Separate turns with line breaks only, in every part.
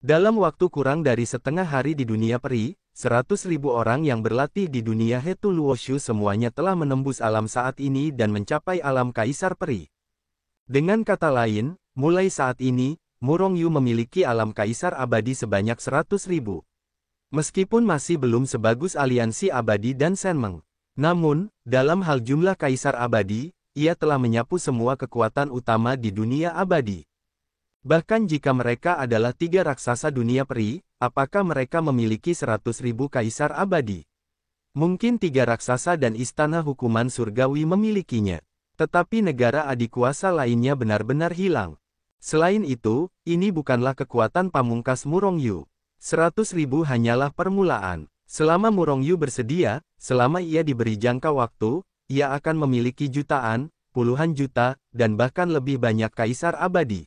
Dalam waktu kurang dari setengah hari di dunia peri, 100.000 orang yang berlatih di dunia Hetu Luoshu semuanya telah menembus alam saat ini dan mencapai alam Kaisar Peri. Dengan kata lain, mulai saat ini, Murongyu memiliki alam Kaisar Abadi sebanyak 100.000. Meskipun masih belum sebagus Aliansi Abadi dan Senmeng. Namun, dalam hal jumlah Kaisar Abadi, ia telah menyapu semua kekuatan utama di dunia abadi. Bahkan jika mereka adalah 3 raksasa dunia peri, apakah mereka memiliki 100.000 Kaisar Abadi? Mungkin 3 raksasa dan istana hukuman surgawi memilikinya. Tetapi negara adikuasa lainnya benar-benar hilang. Selain itu, ini bukanlah kekuatan pamungkas Murongyu. 100.000 hanyalah permulaan. Selama Murongyu bersedia, selama ia diberi jangka waktu, ia akan memiliki jutaan, puluhan juta, dan bahkan lebih banyak Kaisar Abadi.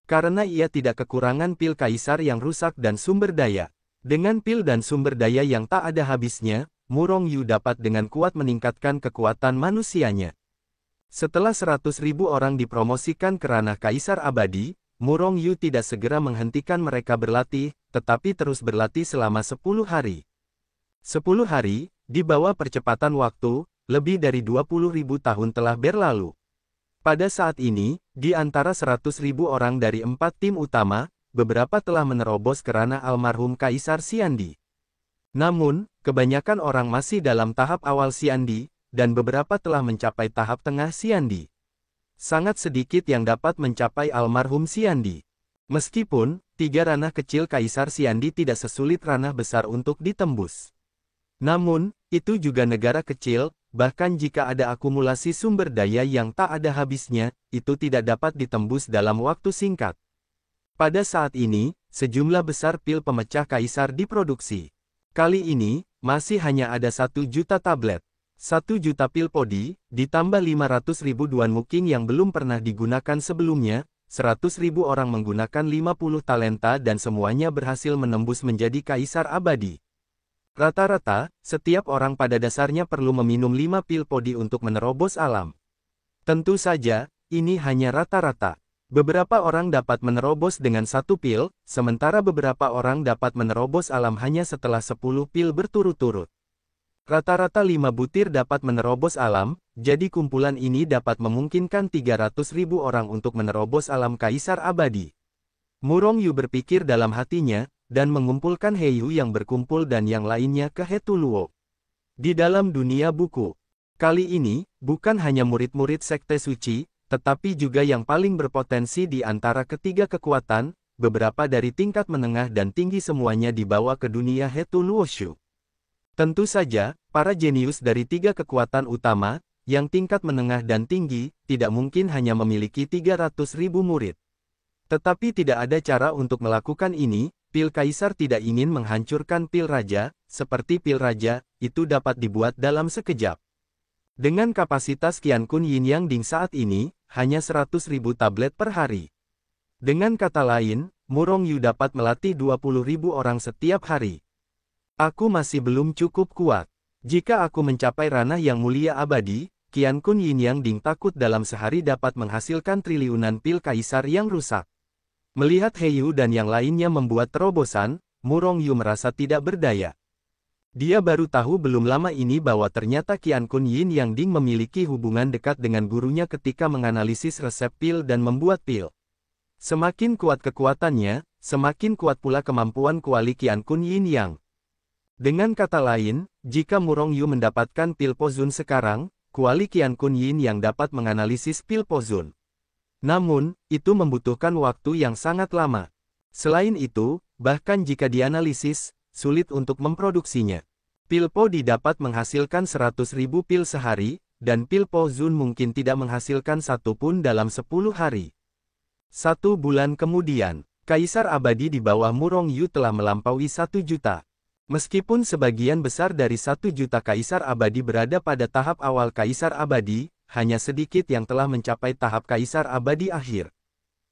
Karena ia tidak kekurangan pil Kaisar yang rusak dan sumber daya. Dengan pil dan sumber daya yang tak ada habisnya, Murongyu dapat dengan kuat meningkatkan kekuatan manusianya. Setelah 100.000 orang dipromosikan ke ranah Kaisar Abadi, Murongyu tidak segera menghentikan mereka berlatih, tetapi terus berlatih selama 10 hari. 10 hari, di bawah percepatan waktu, lebih dari 20.000 tahun telah berlalu. Pada saat ini, di antara 100.000 orang dari 4 tim utama, beberapa telah menerobos ke ranah almarhum Kaisar Xiandi. Namun, kebanyakan orang masih dalam tahap awal Xiandi, dan beberapa telah mencapai tahap tengah Xiandi. Sangat sedikit yang dapat mencapai almarhum Xiandi. Meskipun, 3 ranah kecil Kaisar Xiandi tidak sesulit ranah besar untuk ditembus. Namun, itu juga negara kecil, bahkan jika ada akumulasi sumber daya yang tak ada habisnya, itu tidak dapat ditembus dalam waktu singkat. Pada saat ini, sejumlah besar pil pemecah Kaisar diproduksi. Kali ini, masih hanya ada 1 juta tablet. 1 juta pil podi, ditambah 500.000 Duan Muking yang belum pernah digunakan sebelumnya, 100.000 orang menggunakan 50 talenta dan semuanya berhasil menembus menjadi Kaisar Abadi. Rata-rata, setiap orang pada dasarnya perlu meminum 5 pil podi untuk menerobos alam. Tentu saja, ini hanya rata-rata. Beberapa orang dapat menerobos dengan 1 pil, sementara beberapa orang dapat menerobos alam hanya setelah 10 pil berturut-turut. Rata-rata 5 butir dapat menerobos alam, jadi kumpulan ini dapat memungkinkan 300.000 orang untuk menerobos alam Kaisar Abadi. Murongyu berpikir dalam hatinya, dan mengumpulkan Heiyu yang berkumpul dan yang lainnya ke Hetu Luo. Di dalam dunia buku, kali ini, bukan hanya murid-murid Sekte Suci, tetapi juga yang paling berpotensi di antara ketiga kekuatan, beberapa dari tingkat menengah dan tinggi semuanya dibawa ke dunia Hetu Luoshu. Tentu saja, para jenius dari 3 kekuatan utama, yang tingkat menengah dan tinggi, tidak mungkin hanya memiliki 300.000 murid. Tetapi tidak ada cara untuk melakukan ini. Pil Kaisar tidak ingin menghancurkan pil Raja, seperti pil Raja, itu dapat dibuat dalam sekejap. Dengan kapasitas Qiankun Yin Yang Ding saat ini, hanya 100.000 tablet per hari. Dengan kata lain, Murongyu dapat melatih 20.000 orang setiap hari. Aku masih belum cukup kuat. Jika aku mencapai ranah yang mulia abadi, Qiankun Yin Yang Ding takut dalam sehari dapat menghasilkan triliunan pil Kaisar yang rusak. Melihat Heiyu dan yang lainnya membuat terobosan, Murongyu merasa tidak berdaya. Dia baru tahu belum lama ini bahwa ternyata Qiankun Yin Yang Ding memiliki hubungan dekat dengan gurunya ketika menganalisis resep pil dan membuat pil. Semakin kuat kekuatannya, semakin kuat pula kemampuan kuali Qiankun Yin Yang. Dengan kata lain, jika Murongyu mendapatkan pil Pozun sekarang, kuali Qiankun Yin Yang dapat menganalisis pil Pozun. Namun, itu membutuhkan waktu yang sangat lama. Selain itu, bahkan jika dianalisis, sulit untuk memproduksinya. Pil Podi dapat menghasilkan 100.000 pil sehari, dan pil Pozun mungkin tidak menghasilkan satu pun dalam 10 hari. 1 bulan kemudian, Kaisar Abadi di bawah Murongyu telah melampaui 1 juta. Meskipun sebagian besar dari 1 juta Kaisar Abadi berada pada tahap awal Kaisar Abadi, hanya sedikit yang telah mencapai tahap Kaisar Abadi akhir.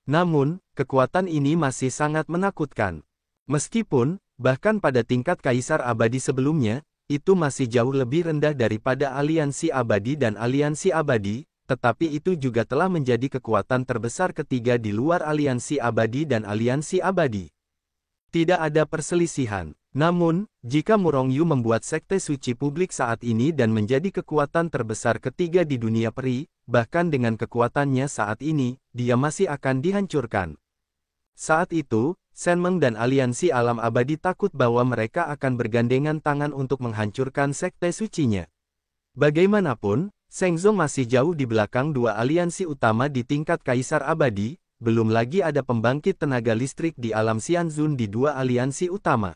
Namun, kekuatan ini masih sangat menakutkan. Meskipun, bahkan pada tingkat Kaisar Abadi sebelumnya, itu masih jauh lebih rendah daripada Aliansi Abadi dan Aliansi Abadi, tetapi itu juga telah menjadi kekuatan terbesar ketiga di luar Aliansi Abadi dan Aliansi Abadi. Tidak ada perselisihan. Namun, jika Murongyu membuat sekte suci publik saat ini dan menjadi kekuatan terbesar ketiga di dunia peri, bahkan dengan kekuatannya saat ini, dia masih akan dihancurkan. Saat itu, Shenmeng dan aliansi alam abadi takut bahwa mereka akan bergandengan tangan untuk menghancurkan sekte sucinya. Bagaimanapun, Shengzong masih jauh di belakang dua aliansi utama di tingkat Kaisar Abadi, belum lagi ada pembangkit tenaga listrik di alam Xianzun di dua aliansi utama.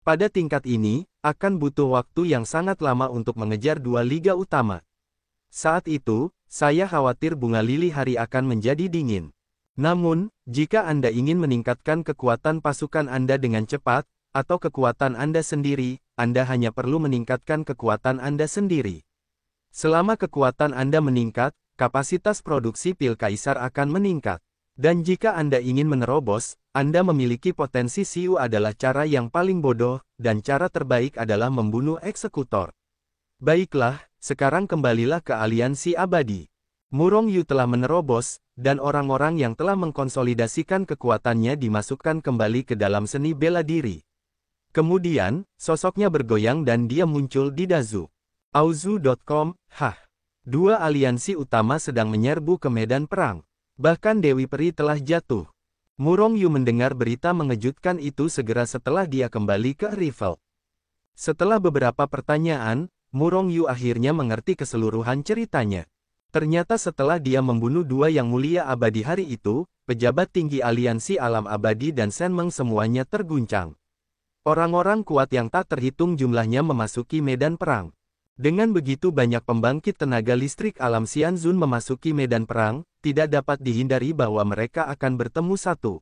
Pada tingkat ini, akan butuh waktu yang sangat lama untuk mengejar dua liga utama. Saat itu, saya khawatir bunga lili hari akan menjadi dingin. Namun, jika Anda ingin meningkatkan kekuatan pasukan Anda dengan cepat, atau kekuatan Anda sendiri, Anda hanya perlu meningkatkan kekuatan Anda sendiri. Selama kekuatan Anda meningkat, kapasitas produksi pil kaisar akan meningkat. Dan jika Anda ingin menerobos, Anda memiliki potensi Siu adalah cara yang paling bodoh, dan cara terbaik adalah membunuh eksekutor. Baiklah, sekarang kembalilah ke aliansi abadi. Murongyu telah menerobos, dan orang-orang yang telah mengkonsolidasikan kekuatannya dimasukkan kembali ke dalam seni bela diri. Kemudian, sosoknya bergoyang dan dia muncul di Dazu. Auzu.com, Dua aliansi utama sedang menyerbu ke medan perang. Bahkan Dewi Peri telah jatuh. Murongyu mendengar berita mengejutkan itu segera setelah dia kembali ke Rivel. Setelah beberapa pertanyaan, Murongyu akhirnya mengerti keseluruhan ceritanya. Ternyata setelah dia membunuh dua yang mulia abadi hari itu, pejabat tinggi aliansi alam abadi dan Shenmeng semuanya terguncang. Orang-orang kuat yang tak terhitung jumlahnya memasuki medan perang. Dengan begitu banyak pembangkit tenaga listrik alam Xianzun memasuki medan perang, tidak dapat dihindari bahwa mereka akan bertemu satu.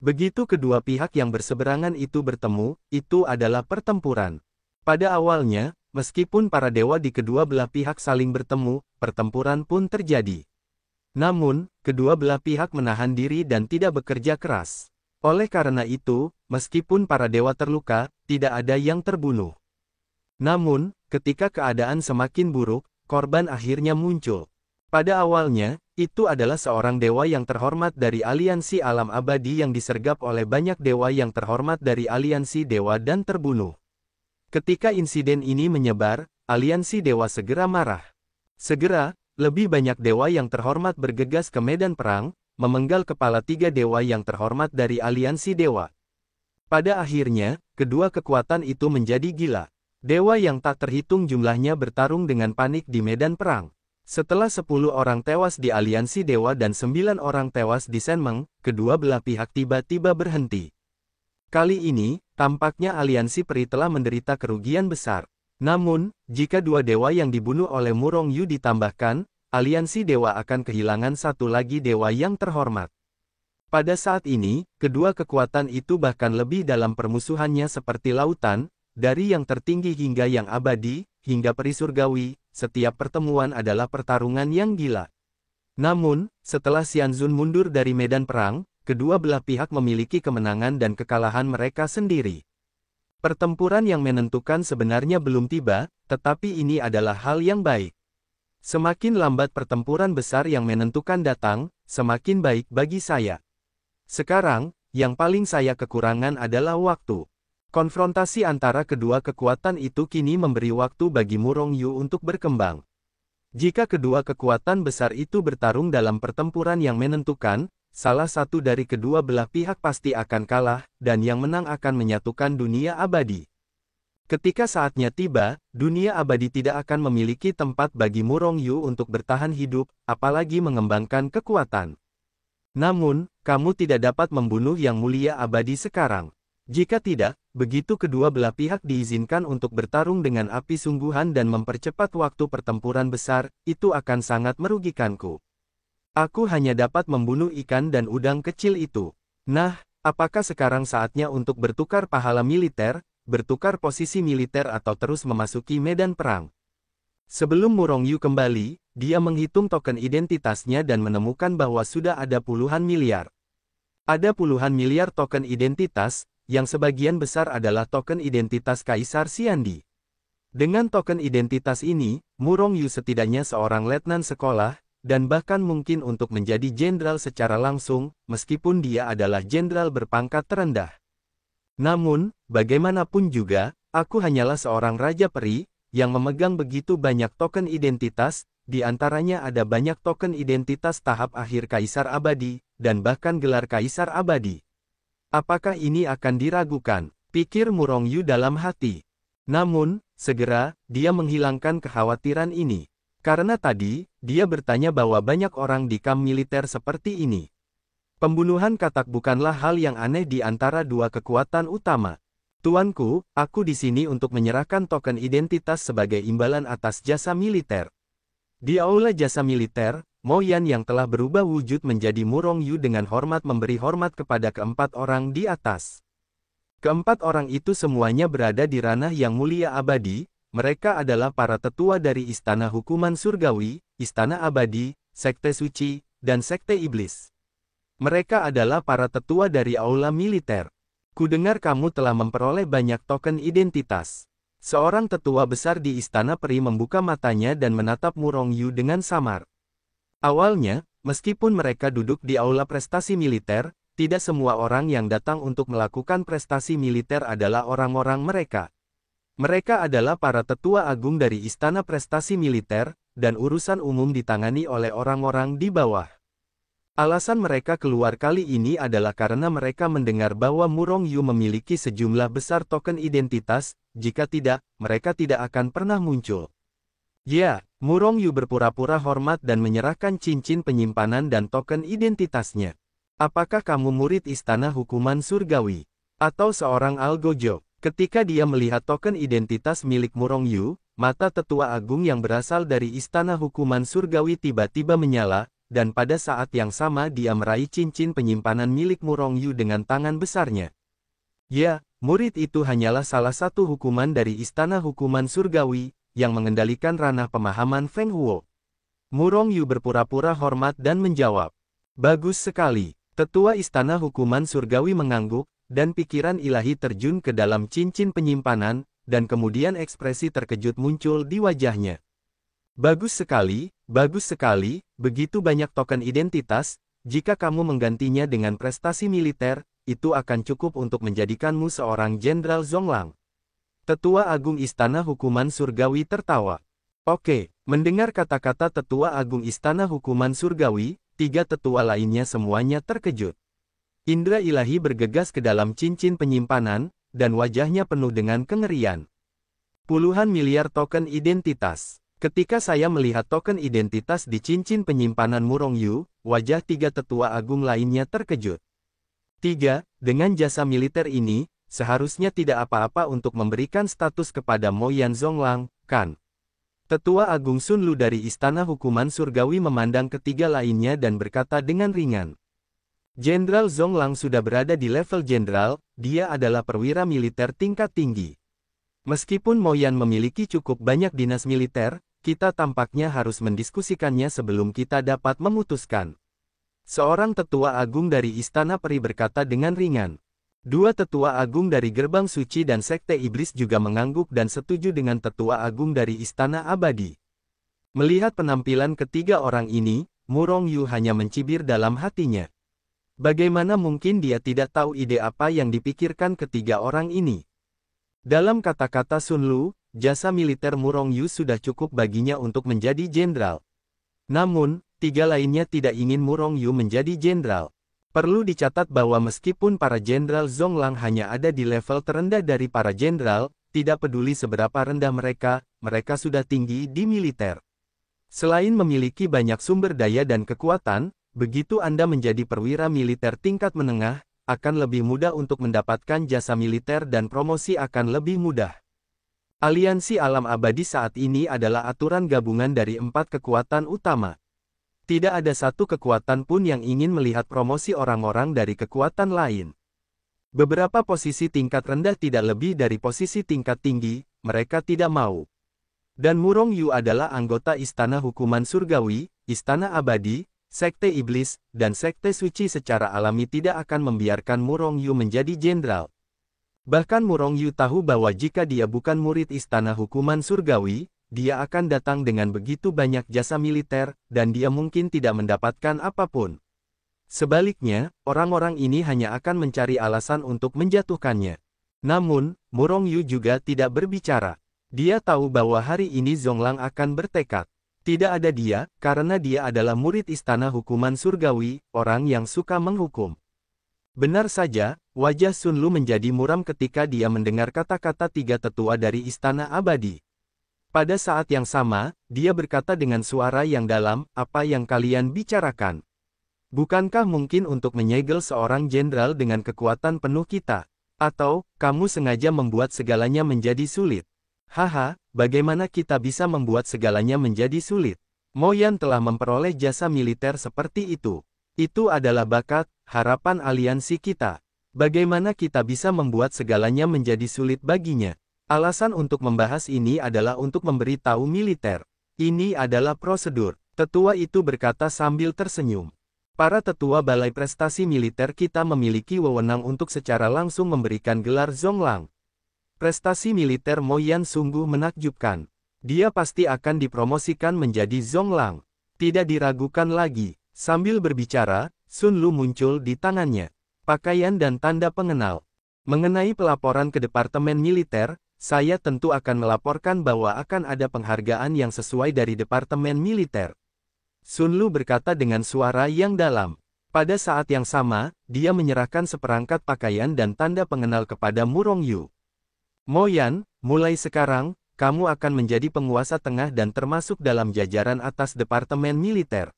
Begitu kedua pihak yang berseberangan itu bertemu, itu adalah pertempuran. Pada awalnya, meskipun para dewa di kedua belah pihak saling bertemu, pertempuran pun terjadi. Namun, kedua belah pihak menahan diri dan tidak bekerja keras. Oleh karena itu, meskipun para dewa terluka, tidak ada yang terbunuh. Namun, ketika keadaan semakin buruk, korban akhirnya muncul. Pada awalnya, itu adalah seorang dewa yang terhormat dari aliansi alam abadi yang disergap oleh banyak dewa yang terhormat dari aliansi dewa dan terbunuh. Ketika insiden ini menyebar, aliansi dewa segera marah. Segera, lebih banyak dewa yang terhormat bergegas ke medan perang, memenggal kepala tiga dewa yang terhormat dari aliansi dewa. Pada akhirnya, kedua kekuatan itu menjadi gila. Dewa yang tak terhitung jumlahnya bertarung dengan panik di medan perang. Setelah 10 orang tewas di aliansi dewa dan 9 orang tewas di Shenmeng, kedua belah pihak tiba-tiba berhenti. Kali ini, tampaknya aliansi peri telah menderita kerugian besar. Namun, jika dua dewa yang dibunuh oleh Murongyu ditambahkan, aliansi dewa akan kehilangan satu lagi dewa yang terhormat. Pada saat ini, kedua kekuatan itu bahkan lebih dalam permusuhannya seperti lautan, dari yang tertinggi hingga yang abadi, hingga peri surgawi, setiap pertemuan adalah pertarungan yang gila. Namun, setelah Xianzun mundur dari medan perang, kedua belah pihak memiliki kemenangan dan kekalahan mereka sendiri. Pertempuran yang menentukan sebenarnya belum tiba, tetapi ini adalah hal yang baik. Semakin lambat pertempuran besar yang menentukan datang, semakin baik bagi saya. Sekarang, yang paling saya kekurangan adalah waktu. Konfrontasi antara kedua kekuatan itu kini memberi waktu bagi Murongyu untuk berkembang. Jika kedua kekuatan besar itu bertarung dalam pertempuran yang menentukan, salah satu dari kedua belah pihak pasti akan kalah, dan yang menang akan menyatukan dunia abadi. Ketika saatnya tiba, dunia abadi tidak akan memiliki tempat bagi Murongyu untuk bertahan hidup, apalagi mengembangkan kekuatan. Namun, kamu tidak dapat membunuh yang mulia abadi sekarang. Jika tidak, begitu kedua belah pihak diizinkan untuk bertarung dengan api sungguhan dan mempercepat waktu pertempuran besar, itu akan sangat merugikanku. Aku hanya dapat membunuh ikan dan udang kecil itu. Nah, apakah sekarang saatnya untuk bertukar pahala militer, bertukar posisi militer atau terus memasuki medan perang? Sebelum Murongyu kembali, dia menghitung token identitasnya dan menemukan bahwa sudah ada puluhan miliar. Ada puluhan miliar token identitas, yang sebagian besar adalah token identitas Kaisar Xiandi. Dengan token identitas ini, Murongyu setidaknya seorang letnan sekolah, dan bahkan mungkin untuk menjadi jenderal secara langsung, meskipun dia adalah jenderal berpangkat terendah. Namun, bagaimanapun juga, aku hanyalah seorang raja peri, yang memegang begitu banyak token identitas, di antaranya ada banyak token identitas tahap akhir Kaisar Abadi, dan bahkan gelar Kaisar Abadi. Apakah ini akan diragukan? Pikir Murong Yu dalam hati. Namun, segera, dia menghilangkan kekhawatiran ini. Karena tadi, dia bertanya bahwa banyak orang di kamp militer seperti ini. Pembunuhan katak bukanlah hal yang aneh di antara dua kekuatan utama. Tuanku, aku di sini untuk menyerahkan token identitas sebagai imbalan atas jasa militer. Di aula jasa militer, Mo Yan yang telah berubah wujud menjadi Murong Yu dengan hormat memberi hormat kepada keempat orang di atas. Keempat orang itu semuanya berada di ranah yang mulia abadi, mereka adalah para tetua dari Istana Hukuman Surgawi, Istana Abadi, Sekte Suci, dan Sekte Iblis. Mereka adalah para tetua dari aula militer. Kudengar kamu telah memperoleh banyak token identitas. Seorang tetua besar di Istana Peri membuka matanya dan menatap Murong Yu dengan samar. Awalnya, meskipun mereka duduk di aula prestasi militer, tidak semua orang yang datang untuk melakukan prestasi militer adalah orang-orang mereka. Mereka adalah para tetua agung dari Istana Prestasi Militer, dan urusan umum ditangani oleh orang-orang di bawah. Alasan mereka keluar kali ini adalah karena mereka mendengar bahwa Murong Yu memiliki sejumlah besar token identitas, jika tidak, mereka tidak akan pernah muncul. Ya, Murong Yu berpura-pura hormat dan menyerahkan cincin penyimpanan dan token identitasnya. Apakah kamu murid Istana Hukuman Surgawi? Atau seorang algojo? Ketika dia melihat token identitas milik Murong Yu, mata tetua agung yang berasal dari Istana Hukuman Surgawi tiba-tiba menyala, dan pada saat yang sama dia meraih cincin penyimpanan milik Murong Yu dengan tangan besarnya. Ya, murid itu hanyalah salah satu hukuman dari Istana Hukuman Surgawi, yang mengendalikan ranah pemahaman Feng Huo. Murong Yu berpura-pura hormat dan menjawab. Bagus sekali. Tetua Istana Hukuman Surgawi mengangguk, dan pikiran ilahi terjun ke dalam cincin penyimpanan, dan kemudian ekspresi terkejut muncul di wajahnya. Bagus sekali, begitu banyak token identitas, jika kamu menggantinya dengan prestasi militer, itu akan cukup untuk menjadikanmu seorang Jenderal Zonglang. Tetua Agung Istana Hukuman Surgawi tertawa. Oke, mendengar kata-kata Tetua Agung Istana Hukuman Surgawi, tiga tetua lainnya semuanya terkejut. Indra ilahi bergegas ke dalam cincin penyimpanan, dan wajahnya penuh dengan kengerian. Puluhan miliar token identitas. Ketika saya melihat token identitas di cincin penyimpanan Murong Yu, wajah tiga tetua agung lainnya terkejut. Dengan jasa militer ini, seharusnya tidak apa-apa untuk memberikan status kepada Mo Yan Zonglang, kan? Tetua Agung Sun Lu dari Istana Hukuman Surgawi memandang ketiga lainnya dan berkata dengan ringan. Jenderal Zonglang sudah berada di level jenderal, dia adalah perwira militer tingkat tinggi. Meskipun Mo Yan memiliki cukup banyak dinas militer, kita tampaknya harus mendiskusikannya sebelum kita dapat memutuskan. Seorang tetua agung dari Istana Peri berkata dengan ringan. Dua tetua agung dari Gerbang Suci dan Sekte Iblis juga mengangguk dan setuju dengan tetua agung dari Istana Abadi. Melihat penampilan ketiga orang ini, Murong Yu hanya mencibir dalam hatinya. Bagaimana mungkin dia tidak tahu ide apa yang dipikirkan ketiga orang ini? Dalam kata-kata Sun Lu, jasa militer Murong Yu sudah cukup baginya untuk menjadi jenderal. Namun, tiga lainnya tidak ingin Murong Yu menjadi jenderal. Perlu dicatat bahwa meskipun para jenderal Zonglang hanya ada di level terendah dari para jenderal, tidak peduli seberapa rendah mereka, mereka sudah tinggi di militer. Selain memiliki banyak sumber daya dan kekuatan, begitu Anda menjadi perwira militer tingkat menengah, akan lebih mudah untuk mendapatkan jasa militer dan promosi akan lebih mudah. Aliansi Alam Abadi saat ini adalah aturan gabungan dari 4 kekuatan utama. Tidak ada satu kekuatan pun yang ingin melihat promosi orang-orang dari kekuatan lain. Beberapa posisi tingkat rendah tidak lebih dari posisi tingkat tinggi, mereka tidak mau. Dan Murong Yu adalah anggota Istana Hukuman Surgawi, Istana Abadi, Sekte Iblis, dan Sekte Suci secara alami tidak akan membiarkan Murong Yu menjadi jenderal. Bahkan Murong Yu tahu bahwa jika dia bukan murid Istana Hukuman Surgawi, dia akan datang dengan begitu banyak jasa militer, dan dia mungkin tidak mendapatkan apapun. Sebaliknya, orang-orang ini hanya akan mencari alasan untuk menjatuhkannya. Namun, Murong Yu juga tidak berbicara. Dia tahu bahwa hari ini Zhonglang akan bertekad. Tidak ada dia, karena dia adalah murid istana hukuman surgawi, orang yang suka menghukum. Benar saja, wajah Sun Lu menjadi muram ketika dia mendengar kata-kata tiga tetua dari istana abadi. Pada saat yang sama, dia berkata dengan suara yang dalam, "Apa yang kalian bicarakan? Bukankah mungkin untuk menyegel seorang jenderal dengan kekuatan penuh kita? Atau, kamu sengaja membuat segalanya menjadi sulit?" "Haha, bagaimana kita bisa membuat segalanya menjadi sulit? Mo Yan telah memperoleh jasa militer seperti itu. Itu adalah bakat, harapan aliansi kita. Bagaimana kita bisa membuat segalanya menjadi sulit baginya?" Alasan untuk membahas ini adalah untuk memberitahu militer. Ini adalah prosedur. Tetua itu berkata sambil tersenyum. Para tetua balai prestasi militer kita memiliki wewenang untuk secara langsung memberikan gelar Zhonglang. Prestasi militer Mo Yan sungguh menakjubkan. Dia pasti akan dipromosikan menjadi Zhonglang. Tidak diragukan lagi. Sambil berbicara, Sun Lu muncul di tangannya pakaian dan tanda pengenal. Mengenai pelaporan ke Departemen Militer, saya tentu akan melaporkan bahwa akan ada penghargaan yang sesuai dari Departemen Militer. Sun Lu berkata dengan suara yang dalam. Pada saat yang sama, dia menyerahkan seperangkat pakaian dan tanda pengenal kepada Murong Yu. Mo Yan, mulai sekarang, kamu akan menjadi penguasa tengah dan termasuk dalam jajaran atas Departemen Militer.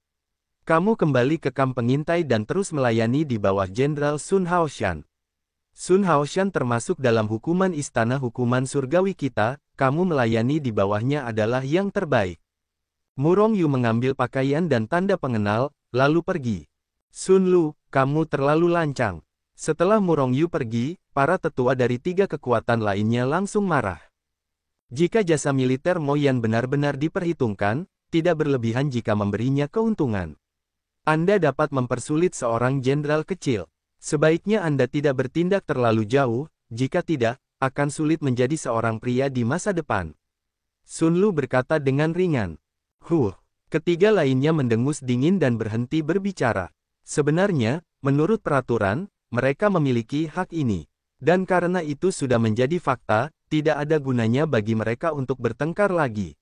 Kamu kembali ke kamp pengintai dan terus melayani di bawah Jenderal Sun Haoshan. Sun Haoshan termasuk dalam hukuman istana hukuman surgawi kita, kamu melayani di bawahnya adalah yang terbaik. Murong Yu mengambil pakaian dan tanda pengenal, lalu pergi. Sun Lu, kamu terlalu lancang. Setelah Murong Yu pergi, para tetua dari tiga kekuatan lainnya langsung marah. Jika jasa militer Mo Yan benar-benar diperhitungkan, tidak berlebihan jika memberinya keuntungan. Anda dapat mempersulit seorang jenderal kecil. Sebaiknya Anda tidak bertindak terlalu jauh, jika tidak, akan sulit menjadi seorang pria di masa depan. Sun Lu berkata dengan ringan. Ketiga lainnya mendengus dingin dan berhenti berbicara. Sebenarnya, menurut peraturan, mereka memiliki hak ini. Dan karena itu sudah menjadi fakta, tidak ada gunanya bagi mereka untuk bertengkar lagi.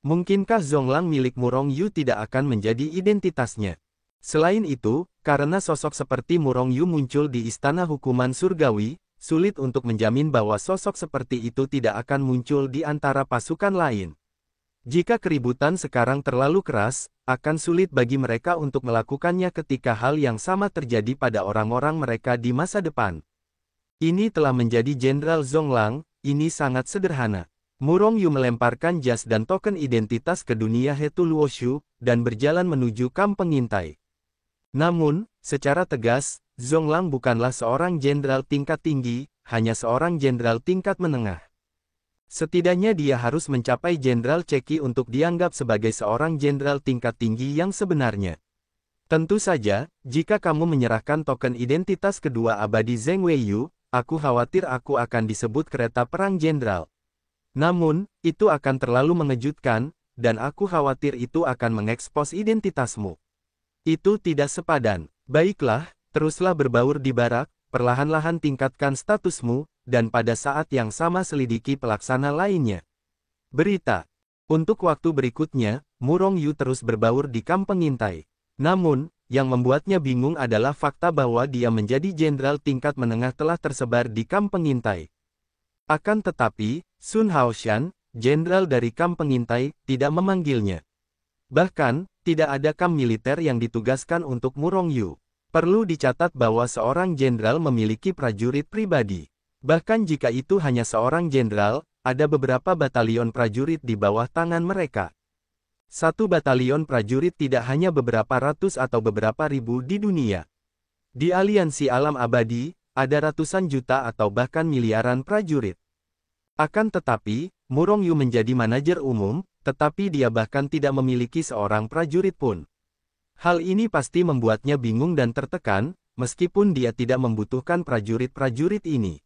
Mungkinkah Zhonglang milik Murong Yu tidak akan menjadi identitasnya? Selain itu, karena sosok seperti Murong Yu muncul di istana hukuman surgawi, sulit untuk menjamin bahwa sosok seperti itu tidak akan muncul di antara pasukan lain. Jika keributan sekarang terlalu keras, akan sulit bagi mereka untuk melakukannya ketika hal yang sama terjadi pada orang-orang mereka di masa depan. Ini telah menjadi Jenderal Zhonglang, ini sangat sederhana. Murong Yu melemparkan jas dan token identitas ke dunia Hetu Luoshu, dan berjalan menuju kamp pengintai. Namun, secara tegas, Zhonglang bukanlah seorang jenderal tingkat tinggi, hanya seorang jenderal tingkat menengah. Setidaknya dia harus mencapai Jenderal Ceki untuk dianggap sebagai seorang jenderal tingkat tinggi yang sebenarnya. Tentu saja, jika kamu menyerahkan token identitas kedua abadi Zheng Weiyu, aku khawatir aku akan disebut kereta perang jenderal. Namun, itu akan terlalu mengejutkan, dan aku khawatir itu akan mengekspos identitasmu. Itu tidak sepadan. Baiklah, teruslah berbaur di barak, perlahan-lahan tingkatkan statusmu, dan pada saat yang sama selidiki pelaksana lainnya. Berita. Untuk waktu berikutnya, Murong Yu terus berbaur di kamp pengintai. Namun, yang membuatnya bingung adalah fakta bahwa dia menjadi jenderal tingkat menengah telah tersebar di kamp pengintai. Akan tetapi, Sun Haoshan, jenderal dari kamp pengintai, tidak memanggilnya. Bahkan, tidak ada kamp militer yang ditugaskan untuk Murong Yu. Perlu dicatat bahwa seorang jenderal memiliki prajurit pribadi. Bahkan jika itu hanya seorang jenderal, ada beberapa batalion prajurit di bawah tangan mereka. Satu batalion prajurit tidak hanya beberapa ratus atau beberapa ribu di dunia. Di aliansi alam abadi, ada ratusan juta atau bahkan miliaran prajurit. Akan tetapi, Murong Yu menjadi manajer umum, tetapi dia bahkan tidak memiliki seorang prajurit pun. Hal ini pasti membuatnya bingung dan tertekan, meskipun dia tidak membutuhkan prajurit-prajurit ini.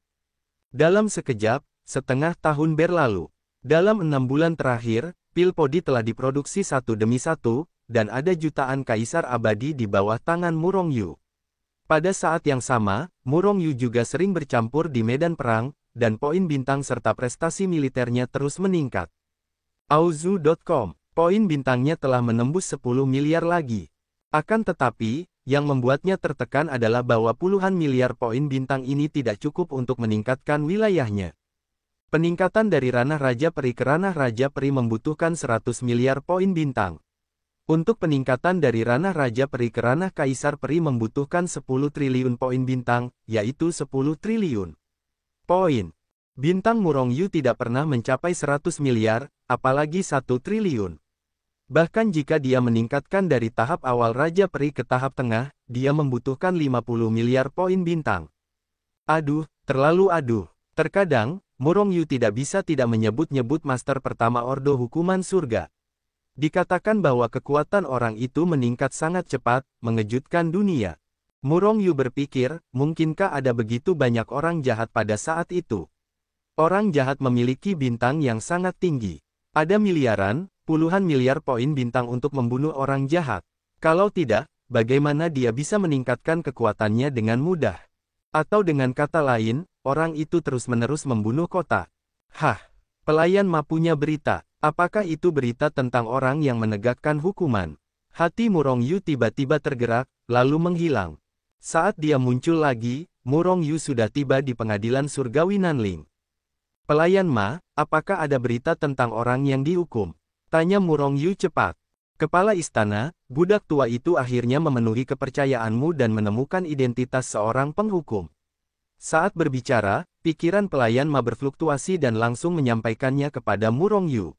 Dalam sekejap, setengah tahun berlalu. Dalam 6 bulan terakhir, pil podi telah diproduksi satu demi satu, dan ada jutaan kaisar abadi di bawah tangan Murong Yu. Pada saat yang sama, Murong Yu juga sering bercampur di medan perang, dan poin bintang serta prestasi militernya terus meningkat. Auzu.com, poin bintangnya telah menembus 10 miliar lagi. Akan tetapi, yang membuatnya tertekan adalah bahwa puluhan miliar poin bintang ini tidak cukup untuk meningkatkan wilayahnya. Peningkatan dari ranah Raja Peri ke ranah Raja Peri membutuhkan 100 miliar poin bintang. Untuk peningkatan dari ranah Raja Peri ke ranah Kaisar Peri membutuhkan 10 triliun poin bintang, yaitu 10 triliun poin. Bintang Murongyu tidak pernah mencapai 100 miliar, apalagi 1 triliun. Bahkan jika dia meningkatkan dari tahap awal Raja Peri ke tahap tengah, dia membutuhkan 50 miliar poin bintang. Aduh, terlalu aduh. Terkadang, Murongyu tidak bisa tidak menyebut-nyebut Master pertama Ordo Hukuman Surga. Dikatakan bahwa kekuatan orang itu meningkat sangat cepat, mengejutkan dunia. Murongyu berpikir, mungkinkah ada begitu banyak orang jahat pada saat itu? Orang jahat memiliki bintang yang sangat tinggi. Ada miliaran, puluhan miliar poin bintang untuk membunuh orang jahat. Kalau tidak, bagaimana dia bisa meningkatkan kekuatannya dengan mudah? Atau dengan kata lain, orang itu terus-menerus membunuh kota. Hah, pelayan Ma punya berita. Apakah itu berita tentang orang yang menegakkan hukuman? Hati Murongyu tiba-tiba tergerak, lalu menghilang. Saat dia muncul lagi, Murongyu sudah tiba di pengadilan surgawi Nanling. Pelayan Ma, apakah ada berita tentang orang yang dihukum? Tanya Murongyu cepat. Kepala istana, budak tua itu akhirnya memenuhi kepercayaanmu dan menemukan identitas seorang penghukum. Saat berbicara, pikiran pelayan Ma berfluktuasi dan langsung menyampaikannya kepada Murongyu.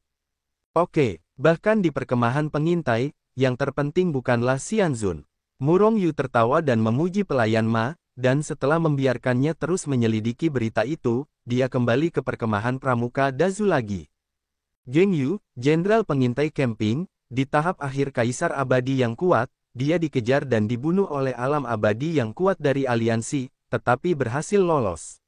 Oke, bahkan di perkemahan pengintai, yang terpenting bukanlah Xianzun. Murongyu tertawa dan memuji pelayan Ma, dan setelah membiarkannya terus menyelidiki berita itu, dia kembali ke perkemahan pramuka Dazu lagi. Geng Yu, jenderal pengintai camping, di tahap akhir Kaisar Abadi yang kuat, dia dikejar dan dibunuh oleh alam abadi yang kuat dari aliansi, tetapi berhasil lolos.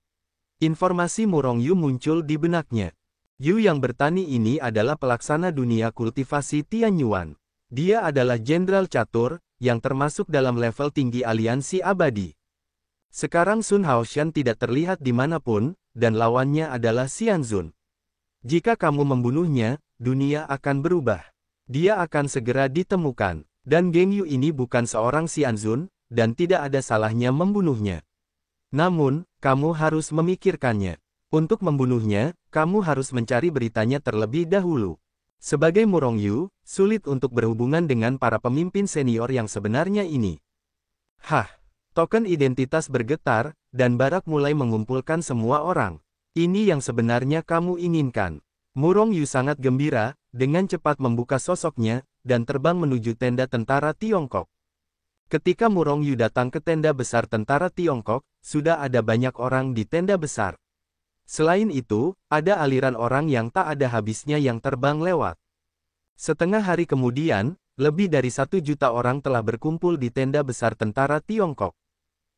Informasi Murongyu muncul di benaknya. Yu yang bertani ini adalah pelaksana dunia kultivasi Tianyuan. Dia adalah jenderal catur, yang termasuk dalam level tinggi aliansi abadi. Sekarang Sun Haoshan tidak terlihat dimanapun, dan lawannya adalah Xianzun. Jika kamu membunuhnya, dunia akan berubah. Dia akan segera ditemukan. Dan Geng Yu ini bukan seorang Xianzun, dan tidak ada salahnya membunuhnya. Namun, kamu harus memikirkannya. Untuk membunuhnya, kamu harus mencari beritanya terlebih dahulu. Sebagai Murongyu, sulit untuk berhubungan dengan para pemimpin senior yang sebenarnya ini. Hah, token identitas bergetar, dan Barak mulai mengumpulkan semua orang. Ini yang sebenarnya kamu inginkan. Murongyu sangat gembira, dengan cepat membuka sosoknya, dan terbang menuju tenda tentara Tiongkok. Ketika Murongyu datang ke tenda besar tentara Tiongkok, sudah ada banyak orang di tenda besar. Selain itu, ada aliran orang yang tak ada habisnya yang terbang lewat. Setengah hari kemudian, lebih dari 1 juta orang telah berkumpul di tenda besar tentara Tiongkok.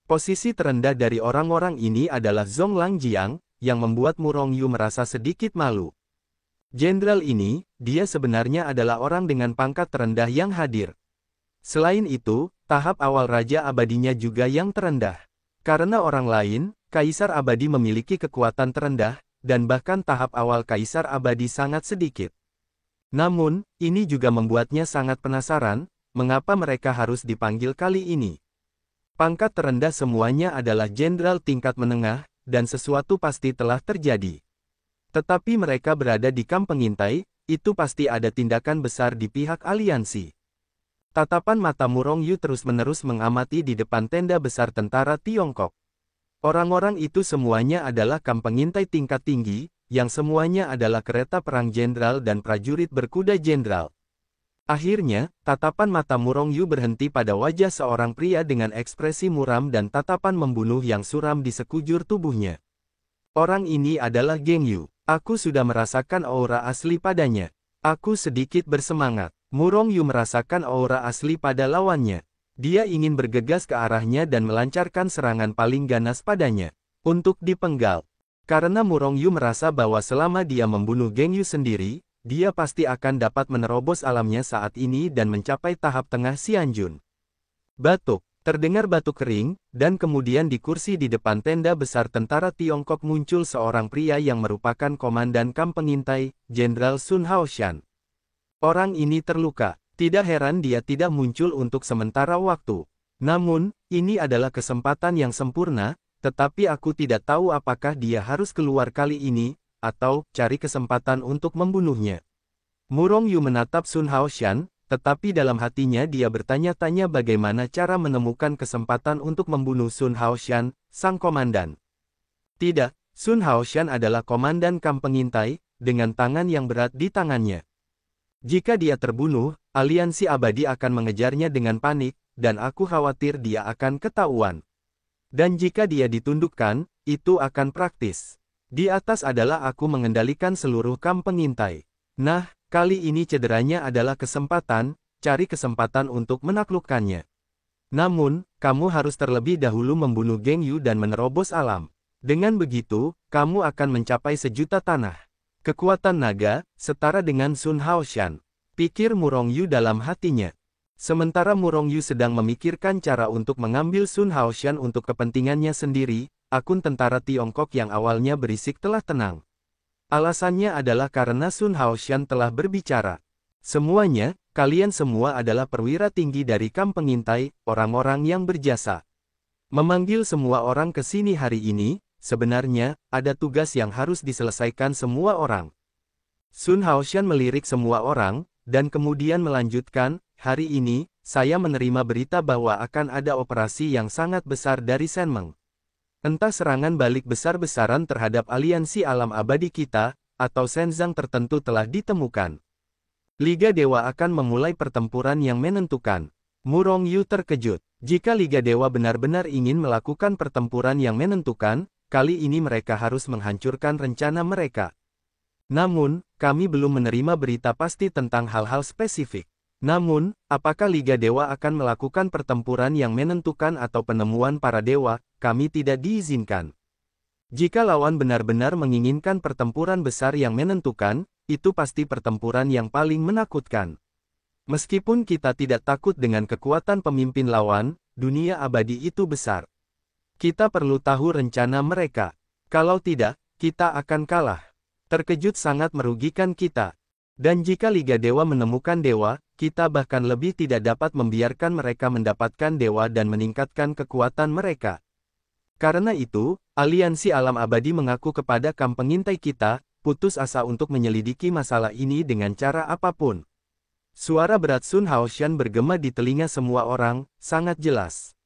Posisi terendah dari orang-orang ini adalah Zhong Langjiang, yang membuat Murongyu merasa sedikit malu. Jenderal ini, dia sebenarnya adalah orang dengan pangkat terendah yang hadir. Selain itu, tahap awal Raja Abadinya juga yang terendah. Karena orang lain, Kaisar Abadi memiliki kekuatan terendah, dan bahkan tahap awal Kaisar Abadi sangat sedikit. Namun, ini juga membuatnya sangat penasaran, mengapa mereka harus dipanggil kali ini. Pangkat terendah semuanya adalah jenderal tingkat menengah, dan sesuatu pasti telah terjadi. Tetapi mereka berada di kamp pengintai, itu pasti ada tindakan besar di pihak aliansi. Tatapan mata Murongyu terus-menerus mengamati di depan tenda besar tentara Tiongkok. Orang-orang itu semuanya adalah kamp pengintai tingkat tinggi, yang semuanya adalah kereta perang jenderal dan prajurit berkuda jenderal. Akhirnya, tatapan mata Murongyu berhenti pada wajah seorang pria dengan ekspresi muram dan tatapan membunuh yang suram di sekujur tubuhnya. Orang ini adalah Geng Yu. Aku sudah merasakan aura asli padanya. Aku sedikit bersemangat. Murongyu merasakan aura asli pada lawannya. Dia ingin bergegas ke arahnya dan melancarkan serangan paling ganas padanya. Untuk dipenggal. Karena Murongyu merasa bahwa selama dia membunuh Geng Yu sendiri, dia pasti akan dapat menerobos alamnya saat ini dan mencapai tahap tengah Xianjun. Batuk. Terdengar batuk kering, dan kemudian di kursi di depan tenda besar tentara Tiongkok muncul seorang pria yang merupakan komandan kamp pengintai, Jenderal Sun Haoshan. Orang ini terluka. Tidak heran dia tidak muncul untuk sementara waktu. Namun, ini adalah kesempatan yang sempurna, tetapi aku tidak tahu apakah dia harus keluar kali ini, atau cari kesempatan untuk membunuhnya. Murong Yu menatap Sun Haoshan, tetapi dalam hatinya dia bertanya-tanya bagaimana cara menemukan kesempatan untuk membunuh Sun Haoshan, sang komandan. Tidak, Sun Haoshan adalah komandan kamp pengintai, dengan tangan yang berat di tangannya. Jika dia terbunuh, aliansi abadi akan mengejarnya dengan panik, dan aku khawatir dia akan ketahuan. Dan jika dia ditundukkan, itu akan praktis. Di atas adalah aku mengendalikan seluruh kamp pengintai. Nah, kali ini cederanya adalah kesempatan, cari kesempatan untuk menaklukkannya. Namun, kamu harus terlebih dahulu membunuh Geng Yu dan menerobos alam. Dengan begitu, kamu akan mencapai 1.000.000 tanah. Kekuatan naga, setara dengan Sun Haoshan. Pikir Murong Yu dalam hatinya. Sementara Murong Yu sedang memikirkan cara untuk mengambil Sun Haoshan untuk kepentingannya sendiri, akun tentara Tiongkok yang awalnya berisik telah tenang. Alasannya adalah karena Sun Haoshan telah berbicara. Semuanya, kalian semua adalah perwira tinggi dari kamp pengintai, orang-orang yang berjasa. Memanggil semua orang ke sini hari ini, sebenarnya, ada tugas yang harus diselesaikan semua orang. Sun Haoshan melirik semua orang, dan kemudian melanjutkan, hari ini, saya menerima berita bahwa akan ada operasi yang sangat besar dari Shenmeng. Entah serangan balik besar-besaran terhadap aliansi alam abadi kita, atau Shenzang tertentu telah ditemukan. Liga Dewa akan memulai pertempuran yang menentukan. Murong Yu terkejut. Jika Liga Dewa benar-benar ingin melakukan pertempuran yang menentukan, kali ini mereka harus menghancurkan rencana mereka. Namun, kami belum menerima berita pasti tentang hal-hal spesifik. Namun, apakah Liga Dewa akan melakukan pertempuran yang menentukan atau penemuan para dewa, kami tidak diizinkan. Jika lawan benar-benar menginginkan pertempuran besar yang menentukan, itu pasti pertempuran yang paling menakutkan. Meskipun kita tidak takut dengan kekuatan pemimpin lawan, dunia abadi itu besar. Kita perlu tahu rencana mereka. Kalau tidak, kita akan kalah. Terkejut sangat merugikan kita. Dan jika Liga Dewa menemukan dewa, kita bahkan lebih tidak dapat membiarkan mereka mendapatkan dewa dan meningkatkan kekuatan mereka. Karena itu, aliansi alam abadi mengaku kepada kamp pengintai kita, putus asa untuk menyelidiki masalah ini dengan cara apapun. Suara berat Sun Haoshan bergema di telinga semua orang, sangat jelas.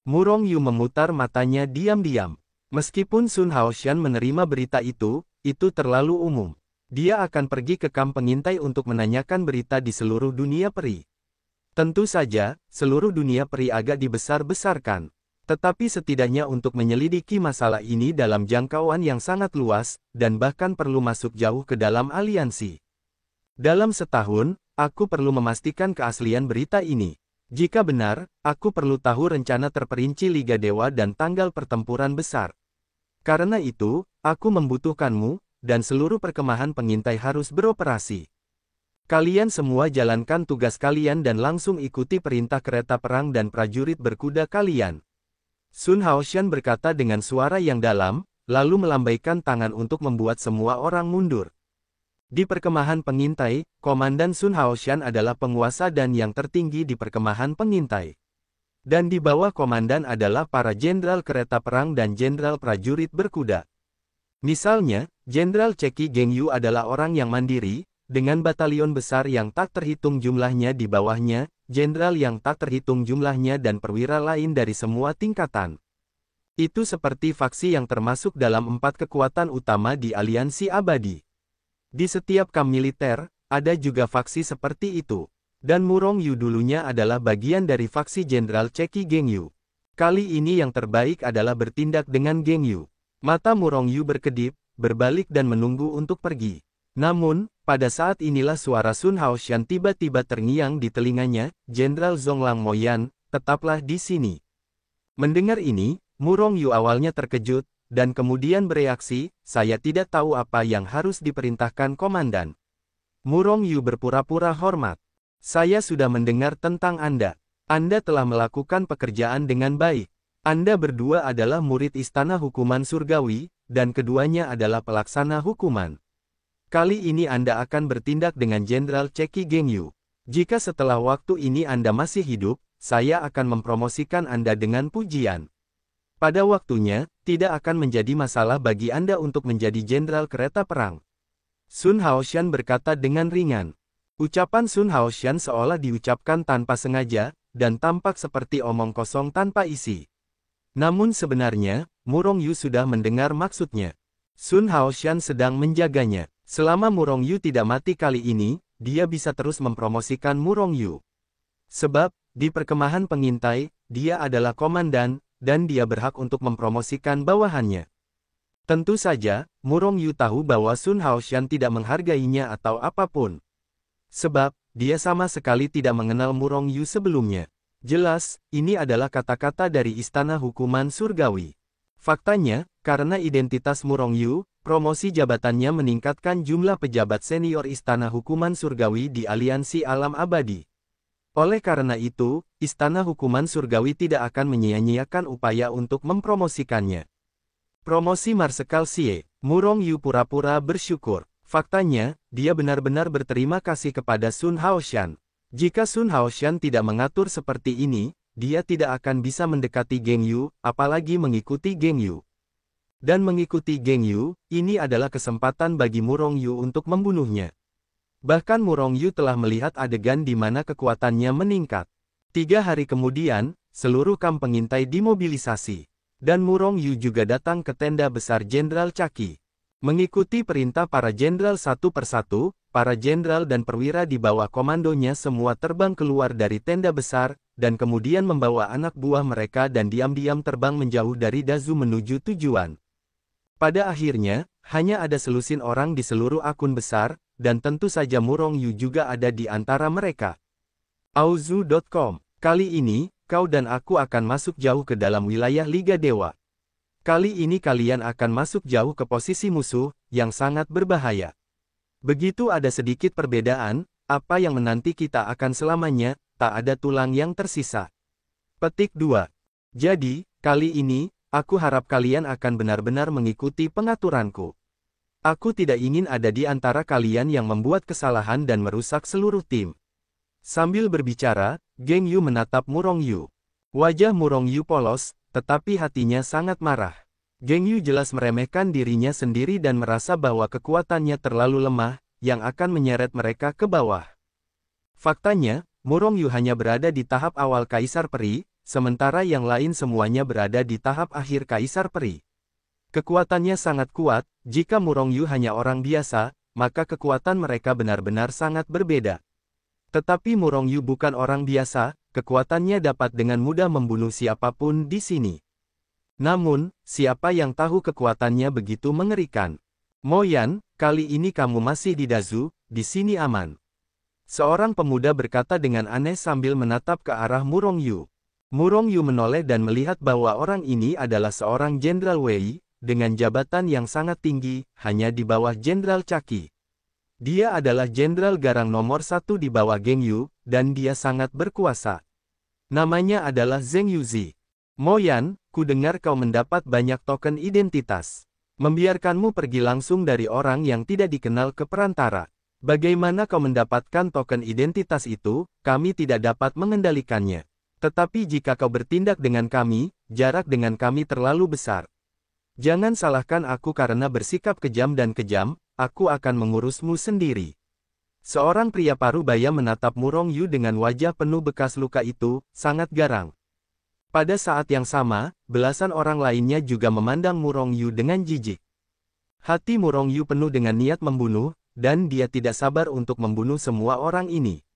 Murong Yu memutar matanya diam-diam. Meskipun Sun Haoshan menerima berita itu terlalu umum. Dia akan pergi ke kamp pengintai untuk menanyakan berita di seluruh dunia peri. Tentu saja, seluruh dunia peri agak dibesar-besarkan. Tetapi setidaknya untuk menyelidiki masalah ini dalam jangkauan yang sangat luas, dan bahkan perlu masuk jauh ke dalam aliansi. Dalam setahun, aku perlu memastikan keaslian berita ini. Jika benar, aku perlu tahu rencana terperinci Liga Dewa dan tanggal pertempuran besar. Karena itu, aku membutuhkanmu, dan seluruh perkemahan pengintai harus beroperasi. Kalian semua jalankan tugas kalian dan langsung ikuti perintah kereta perang dan prajurit berkuda kalian. Sun Haoshan berkata dengan suara yang dalam, lalu melambaikan tangan untuk membuat semua orang mundur. Di perkemahan pengintai, Komandan Sun Haoshan adalah penguasa dan yang tertinggi di perkemahan pengintai. Dan di bawah komandan adalah para jenderal kereta perang dan jenderal prajurit berkuda. Misalnya, Jenderal Ceki Geng Yu adalah orang yang mandiri, dengan batalion besar yang tak terhitung jumlahnya di bawahnya, jenderal yang tak terhitung jumlahnya dan perwira lain dari semua tingkatan. Itu seperti faksi yang termasuk dalam 4 kekuatan utama di aliansi abadi. Di setiap kamp militer, ada juga faksi seperti itu. Dan Murong Yu dulunya adalah bagian dari faksi Jenderal Ceki Geng Yu. Kali ini yang terbaik adalah bertindak dengan Geng Yu. Mata Murong Yu berkedip, berbalik dan menunggu untuk pergi. Namun, pada saat inilah suara Sun Haoshan tiba-tiba terngiang di telinganya, Jenderal Zhonglang Moyan, tetaplah di sini. Mendengar ini, Murong Yu awalnya terkejut, dan kemudian bereaksi, saya tidak tahu apa yang harus diperintahkan komandan. Murong Yu berpura-pura hormat. Saya sudah mendengar tentang Anda. Anda telah melakukan pekerjaan dengan baik. Anda berdua adalah murid Istana Hukuman Surgawi, dan keduanya adalah pelaksana hukuman. Kali ini Anda akan bertindak dengan Jenderal Ceki Gengyu. Jika setelah waktu ini Anda masih hidup, saya akan mempromosikan Anda dengan pujian. Pada waktunya, tidak akan menjadi masalah bagi Anda untuk menjadi Jenderal Kereta Perang. Sun Haoshan berkata dengan ringan. Ucapan Sun Haoshan seolah diucapkan tanpa sengaja, dan tampak seperti omong kosong tanpa isi. Namun sebenarnya, Mu Rongyu sudah mendengar maksudnya. Sun Haoshan sedang menjaganya. Selama Mu Rongyu tidak mati kali ini, dia bisa terus mempromosikan Mu Rongyu. Sebab, di perkemahan pengintai, dia adalah komandan, dan dia berhak untuk mempromosikan bawahannya. Tentu saja, Mu Rongyu tahu bahwa Sun Haoshan tidak menghargainya atau apapun. Sebab, dia sama sekali tidak mengenal Mu Rongyu sebelumnya. Jelas, ini adalah kata-kata dari Istana Hukuman Surgawi. Faktanya, karena identitas Mu Rongyu, promosi jabatannya meningkatkan jumlah pejabat senior Istana Hukuman Surgawi di Aliansi Alam Abadi. Oleh karena itu, Istana Hukuman Surgawi tidak akan menyia-nyiakan upaya untuk mempromosikannya. Promosi Marsekal Xie, Mu Rongyu pura-pura bersyukur. Faktanya, dia benar-benar berterima kasih kepada Sun Haoshan. Jika Sun Haoshan tidak mengatur seperti ini, dia tidak akan bisa mendekati Gengyu, apalagi mengikuti Gengyu. Dan mengikuti Gengyu, ini adalah kesempatan bagi Mu Rongyu untuk membunuhnya. Bahkan Mu Rongyu telah melihat adegan di mana kekuatannya meningkat. 3 hari kemudian, seluruh kamp pengintai dimobilisasi. Dan Mu Rongyu juga datang ke tenda besar Jenderal Caki. Mengikuti perintah para jenderal satu persatu, para jenderal dan perwira di bawah komandonya semua terbang keluar dari tenda besar, dan kemudian membawa anak buah mereka dan diam-diam terbang menjauh dari Dazu menuju tujuan. Pada akhirnya, hanya ada selusin orang di seluruh akun besar, dan tentu saja Mu Rongyu juga ada di antara mereka. Auzu.com. Kali ini, kau dan aku akan masuk jauh ke dalam wilayah Liga Dewa. Kali ini kalian akan masuk jauh ke posisi musuh, yang sangat berbahaya. Begitu ada sedikit perbedaan, apa yang menanti kita akan selamanya, tak ada tulang yang tersisa. Petik 2. Jadi, kali ini, aku harap kalian akan benar-benar mengikuti pengaturanku. Aku tidak ingin ada di antara kalian yang membuat kesalahan dan merusak seluruh tim. Sambil berbicara, Gengyu menatap Mu Rongyu. Wajah Mu Rongyu polos, tetapi hatinya sangat marah. Gengyu jelas meremehkan dirinya sendiri dan merasa bahwa kekuatannya terlalu lemah, yang akan menyeret mereka ke bawah. Faktanya, Mu Rongyu hanya berada di tahap awal Kaisar Peri, sementara yang lain semuanya berada di tahap akhir Kaisar Peri. Kekuatannya sangat kuat, jika Mu Rongyu hanya orang biasa, maka kekuatan mereka benar-benar sangat berbeda. Tetapi Mu Rongyu bukan orang biasa, kekuatannya dapat dengan mudah membunuh siapapun di sini. Namun, siapa yang tahu kekuatannya begitu mengerikan? Mo Yan, kali ini kamu masih di Dazu, di sini aman. Seorang pemuda berkata dengan aneh sambil menatap ke arah Mu Rongyu. Mu Rongyu menoleh dan melihat bahwa orang ini adalah seorang Jenderal Wei, dengan jabatan yang sangat tinggi, hanya di bawah Jenderal Caki. Dia adalah Jenderal Garang nomor 1 di bawah Gengyu, dan dia sangat berkuasa. Namanya adalah Zheng Yuzi. Mo Yan, ku dengar kau mendapat banyak token identitas. Membiarkanmu pergi langsung dari orang yang tidak dikenal ke perantara. Bagaimana kau mendapatkan token identitas itu, kami tidak dapat mengendalikannya. Tetapi jika kau bertindak dengan kami, jarak dengan kami terlalu besar. Jangan salahkan aku karena bersikap kejam dan kejam, aku akan mengurusmu sendiri. Seorang pria parubaya menatap Mu Rongyu dengan wajah penuh bekas luka itu, sangat garang. Pada saat yang sama, belasan orang lainnya juga memandang Mu Rongyu dengan jijik. Hati Mu Rongyu penuh dengan niat membunuh, dan dia tidak sabar untuk membunuh semua orang ini.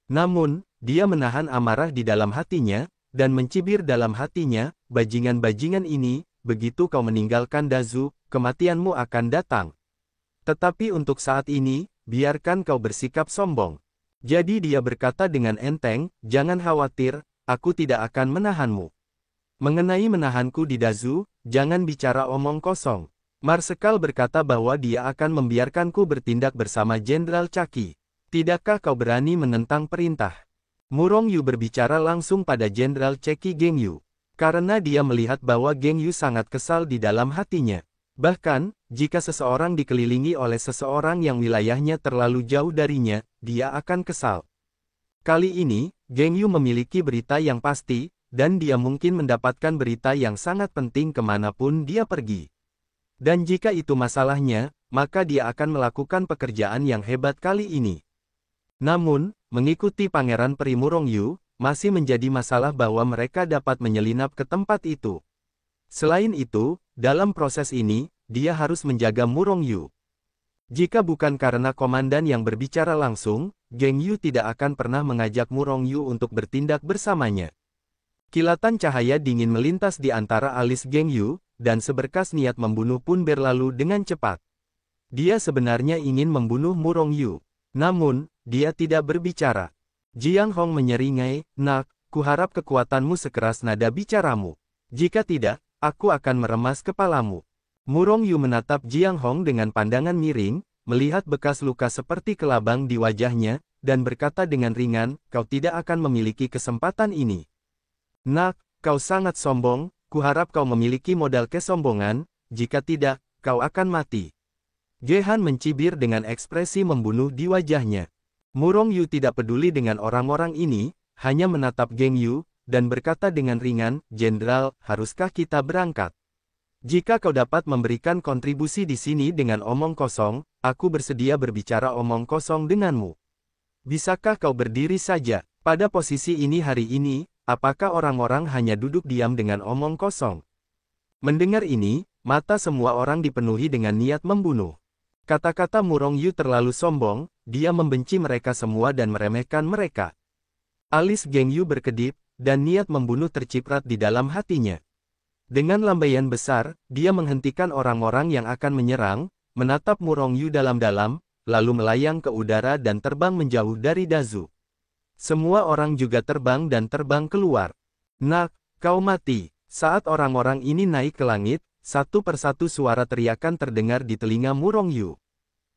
Namun, dia menahan amarah di dalam hatinya, dan mencibir dalam hatinya, bajingan-bajingan ini, begitu kau meninggalkan Dazu, kematianmu akan datang. Tetapi untuk saat ini, biarkan kau bersikap sombong. Jadi dia berkata dengan enteng, jangan khawatir, aku tidak akan menahanmu. Mengenai menahanku di Dazu, jangan bicara omong kosong. Marsekal berkata bahwa dia akan membiarkanku bertindak bersama Jenderal Caki. Tidakkah kau berani menentang perintah? Murong Yu berbicara langsung pada Jenderal Ceki Geng Yu. Karena dia melihat bahwa Geng Yu sangat kesal di dalam hatinya. Bahkan, jika seseorang dikelilingi oleh seseorang yang wilayahnya terlalu jauh darinya, dia akan kesal. Kali ini, Geng Yu memiliki berita yang pasti, dan dia mungkin mendapatkan berita yang sangat penting kemanapun dia pergi. Dan jika itu masalahnya, maka dia akan melakukan pekerjaan yang hebat kali ini. Namun, mengikuti Pangeran Peri Murong Yu, masih menjadi masalah bahwa mereka dapat menyelinap ke tempat itu. Selain itu, dalam proses ini, dia harus menjaga Murong Yu. Jika bukan karena komandan yang berbicara langsung, Geng Yu tidak akan pernah mengajak Murong Yu untuk bertindak bersamanya. Kilatan cahaya dingin melintas di antara alis Geng Yu, dan seberkas niat membunuh pun berlalu dengan cepat. Dia sebenarnya ingin membunuh Murong Yu. Namun, dia tidak berbicara. Jiang Hong menyeringai, "Nak, kuharap kekuatanmu sekeras nada bicaramu. Jika tidak, aku akan meremas kepalamu." Murong Yu menatap Jiang Hong dengan pandangan miring, melihat bekas luka seperti kelabang di wajahnya, dan berkata dengan ringan, "Kau tidak akan memiliki kesempatan ini. Nak, kau sangat sombong, kuharap kau memiliki modal kesombongan, jika tidak, kau akan mati." Ge Han mencibir dengan ekspresi membunuh di wajahnya. Murong Yu tidak peduli dengan orang-orang ini, hanya menatap Geng Yu, dan berkata dengan ringan, "Jenderal, haruskah kita berangkat? Jika kau dapat memberikan kontribusi di sini dengan omong kosong, aku bersedia berbicara omong kosong denganmu. Bisakah kau berdiri saja? Pada posisi ini hari ini, apakah orang-orang hanya duduk diam dengan omong kosong?" Mendengar ini, mata semua orang dipenuhi dengan niat membunuh. Kata-kata Murong Yu terlalu sombong, dia membenci mereka semua dan meremehkan mereka. Alis Geng Yu berkedip, dan niat membunuh terciprat di dalam hatinya. Dengan lambaian besar, dia menghentikan orang-orang yang akan menyerang, menatap Murong Yu dalam-dalam, lalu melayang ke udara dan terbang menjauh dari Dazu. Semua orang juga terbang dan terbang keluar. "Nak, kau mati." Saat orang-orang ini naik ke langit, satu persatu suara teriakan terdengar di telinga Murong Yu.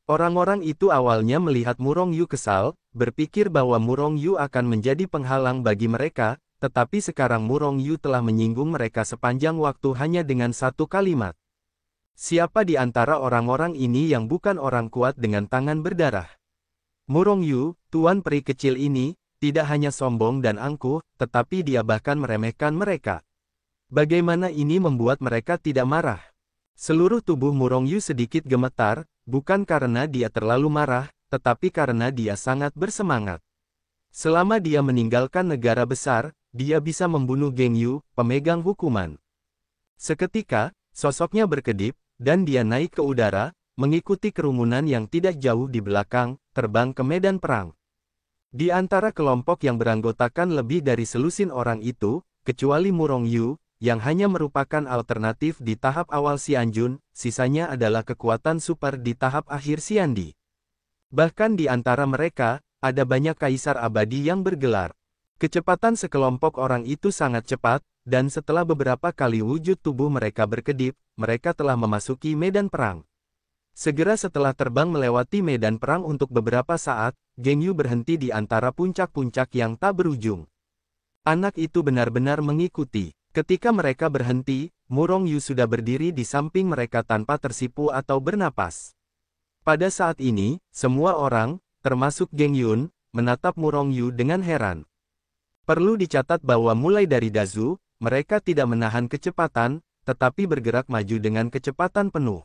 Orang-orang itu awalnya melihat Murong Yu kesal, berpikir bahwa Murong Yu akan menjadi penghalang bagi mereka, tetapi sekarang Murong Yu telah menyinggung mereka sepanjang waktu hanya dengan satu kalimat. Siapa di antara orang-orang ini yang bukan orang kuat dengan tangan berdarah? Murong Yu, tuan peri kecil ini, tidak hanya sombong dan angkuh, tetapi dia bahkan meremehkan mereka. Bagaimana ini membuat mereka tidak marah? Seluruh tubuh Murong Yu sedikit gemetar, bukan karena dia terlalu marah, tetapi karena dia sangat bersemangat. Selama dia meninggalkan negara besar, dia bisa membunuh Geng Yu, pemegang hukuman. Seketika, sosoknya berkedip, dan dia naik ke udara, mengikuti kerumunan yang tidak jauh di belakang, terbang ke medan perang. Di antara kelompok yang beranggotakan lebih dari selusin orang itu, kecuali Murong Yu, yang hanya merupakan alternatif di tahap awal Xianjun, sisanya adalah kekuatan super di tahap akhir Xiandi. Bahkan di antara mereka, ada banyak kaisar abadi yang bergelar. Kecepatan sekelompok orang itu sangat cepat, dan setelah beberapa kali wujud tubuh mereka berkedip, mereka telah memasuki medan perang. Segera setelah terbang melewati medan perang untuk beberapa saat, Geng Yu berhenti di antara puncak-puncak yang tak berujung. Anak itu benar-benar mengikuti. Ketika mereka berhenti, Murong Yu sudah berdiri di samping mereka tanpa tersipu atau bernapas. Pada saat ini, semua orang, termasuk Geng Yun, menatap Murong Yu dengan heran. Perlu dicatat bahwa mulai dari Dazu, mereka tidak menahan kecepatan, tetapi bergerak maju dengan kecepatan penuh.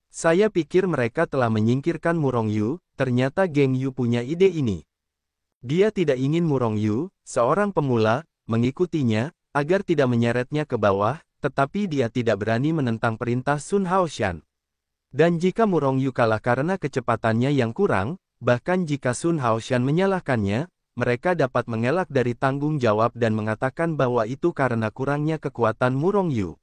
Saya pikir mereka telah menyingkirkan Murong Yu, ternyata Geng Yu punya ide ini. Dia tidak ingin Murong Yu, seorang pemula, mengikutinya, agar tidak menyeretnya ke bawah, tetapi dia tidak berani menentang perintah Sun Haoshan. Dan jika Murong Yu kalah karena kecepatannya yang kurang, bahkan jika Sun Haoshan menyalahkannya, mereka dapat mengelak dari tanggung jawab dan mengatakan bahwa itu karena kurangnya kekuatan Murong Yu.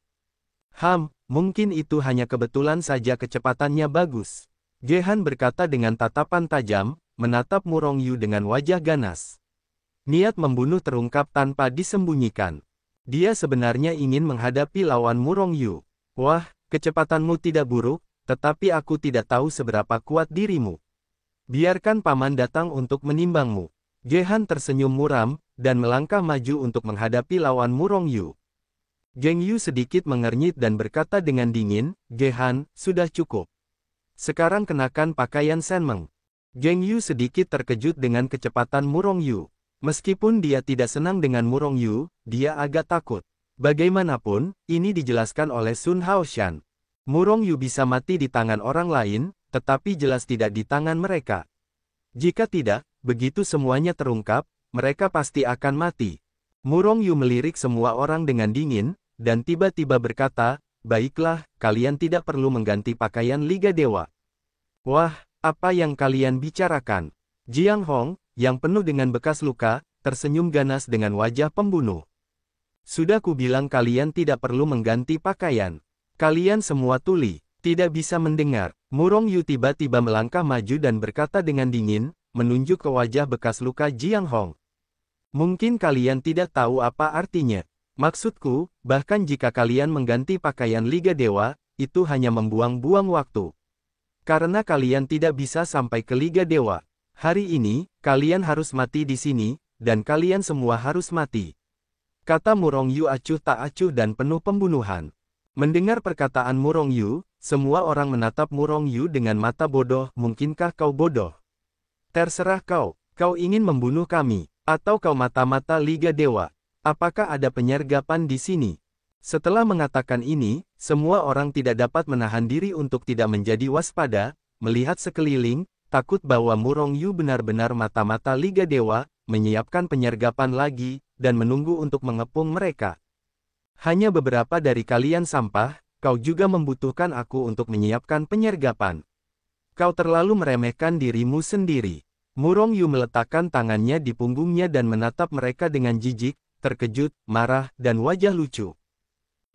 Mungkin itu hanya kebetulan saja kecepatannya bagus. Ge Han berkata dengan tatapan tajam, menatap Murong Yu dengan wajah ganas. Niat membunuh terungkap tanpa disembunyikan. Dia sebenarnya ingin menghadapi lawan Murong Yu. Wah, kecepatanmu tidak buruk, tetapi aku tidak tahu seberapa kuat dirimu. Biarkan paman datang untuk menimbangmu. Gehan tersenyum muram, dan melangkah maju untuk menghadapi lawan Murongyu. Geng Yu sedikit mengernyit dan berkata dengan dingin, "Gehan, sudah cukup. Sekarang kenakan pakaian Senmeng." Geng Yu sedikit terkejut dengan kecepatan Murongyu. Meskipun dia tidak senang dengan Murongyu, dia agak takut. Bagaimanapun, ini dijelaskan oleh Sun Haoshan. Murongyu bisa mati di tangan orang lain, tetapi jelas tidak di tangan mereka. Jika tidak, begitu semuanya terungkap, mereka pasti akan mati. Murongyu melirik semua orang dengan dingin, dan tiba-tiba berkata, "Baiklah, kalian tidak perlu mengganti pakaian Liga Dewa." "Wah, apa yang kalian bicarakan?" Jiang Hong, yang penuh dengan bekas luka, tersenyum ganas dengan wajah pembunuh. "Sudah kubilang kalian tidak perlu mengganti pakaian. Kalian semua tuli, tidak bisa mendengar." Murongyu tiba-tiba melangkah maju dan berkata dengan dingin, menunjuk ke wajah bekas luka Jiang Hong. "Mungkin kalian tidak tahu apa artinya. Maksudku, bahkan jika kalian mengganti pakaian Liga Dewa, itu hanya membuang-buang waktu. Karena kalian tidak bisa sampai ke Liga Dewa. Hari ini, kalian harus mati di sini, dan kalian semua harus mati." Kata Murongyu acuh tak acuh dan penuh pembunuhan. Mendengar perkataan Murongyu, semua orang menatap Murongyu dengan mata bodoh. "Mungkinkah kau bodoh? Terserah kau, kau ingin membunuh kami, atau kau mata-mata Liga Dewa. Apakah ada penyergapan di sini?" Setelah mengatakan ini, semua orang tidak dapat menahan diri untuk tidak menjadi waspada, melihat sekeliling, takut bahwa Murongyu benar-benar mata-mata Liga Dewa, menyiapkan penyergapan lagi, dan menunggu untuk mengepung mereka. "Hanya beberapa dari kalian sampah, kau juga membutuhkan aku untuk menyiapkan penyergapan. Kau terlalu meremehkan dirimu sendiri." Murongyu meletakkan tangannya di punggungnya dan menatap mereka dengan jijik, terkejut, marah, dan wajah lucu.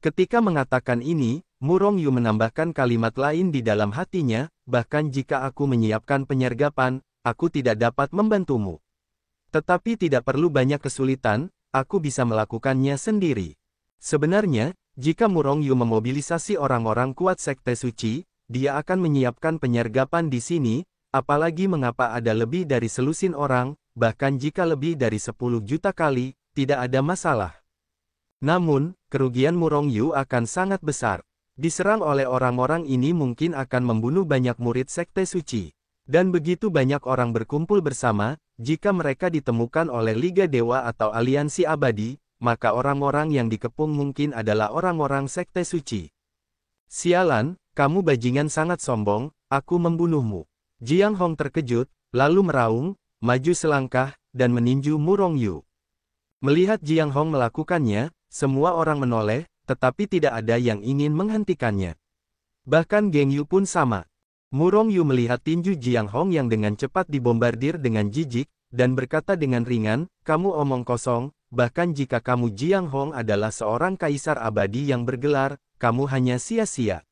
Ketika mengatakan ini, Murongyu menambahkan kalimat lain di dalam hatinya, "Bahkan jika aku menyiapkan penyergapan, aku tidak dapat membantumu. Tetapi tidak perlu banyak kesulitan, aku bisa melakukannya sendiri." Sebenarnya, jika Murongyu memobilisasi orang-orang kuat Sekte Suci, dia akan menyiapkan penyergapan di sini, apalagi mengapa ada lebih dari selusin orang, bahkan jika lebih dari 10 juta kali, tidak ada masalah. Namun, kerugian Murongyu akan sangat besar. Diserang oleh orang-orang ini mungkin akan membunuh banyak murid Sekte Suci. Dan begitu banyak orang berkumpul bersama, jika mereka ditemukan oleh Liga Dewa atau Aliansi Abadi, maka orang-orang yang dikepung mungkin adalah orang-orang Sekte Suci. "Sialan, kamu bajingan sangat sombong, aku membunuhmu." Jiang Hong terkejut, lalu meraung, maju selangkah, dan meninju Murongyu. Melihat Jiang Hong melakukannya, semua orang menoleh, tetapi tidak ada yang ingin menghentikannya. Bahkan Geng Yu pun sama. Murongyu melihat tinju Jiang Hong yang dengan cepat dibombardir dengan jijik, dan berkata dengan ringan, "Kamu omong kosong, bahkan jika kamu Jiang Hong adalah seorang kaisar abadi yang bergelar, kamu hanya sia-sia.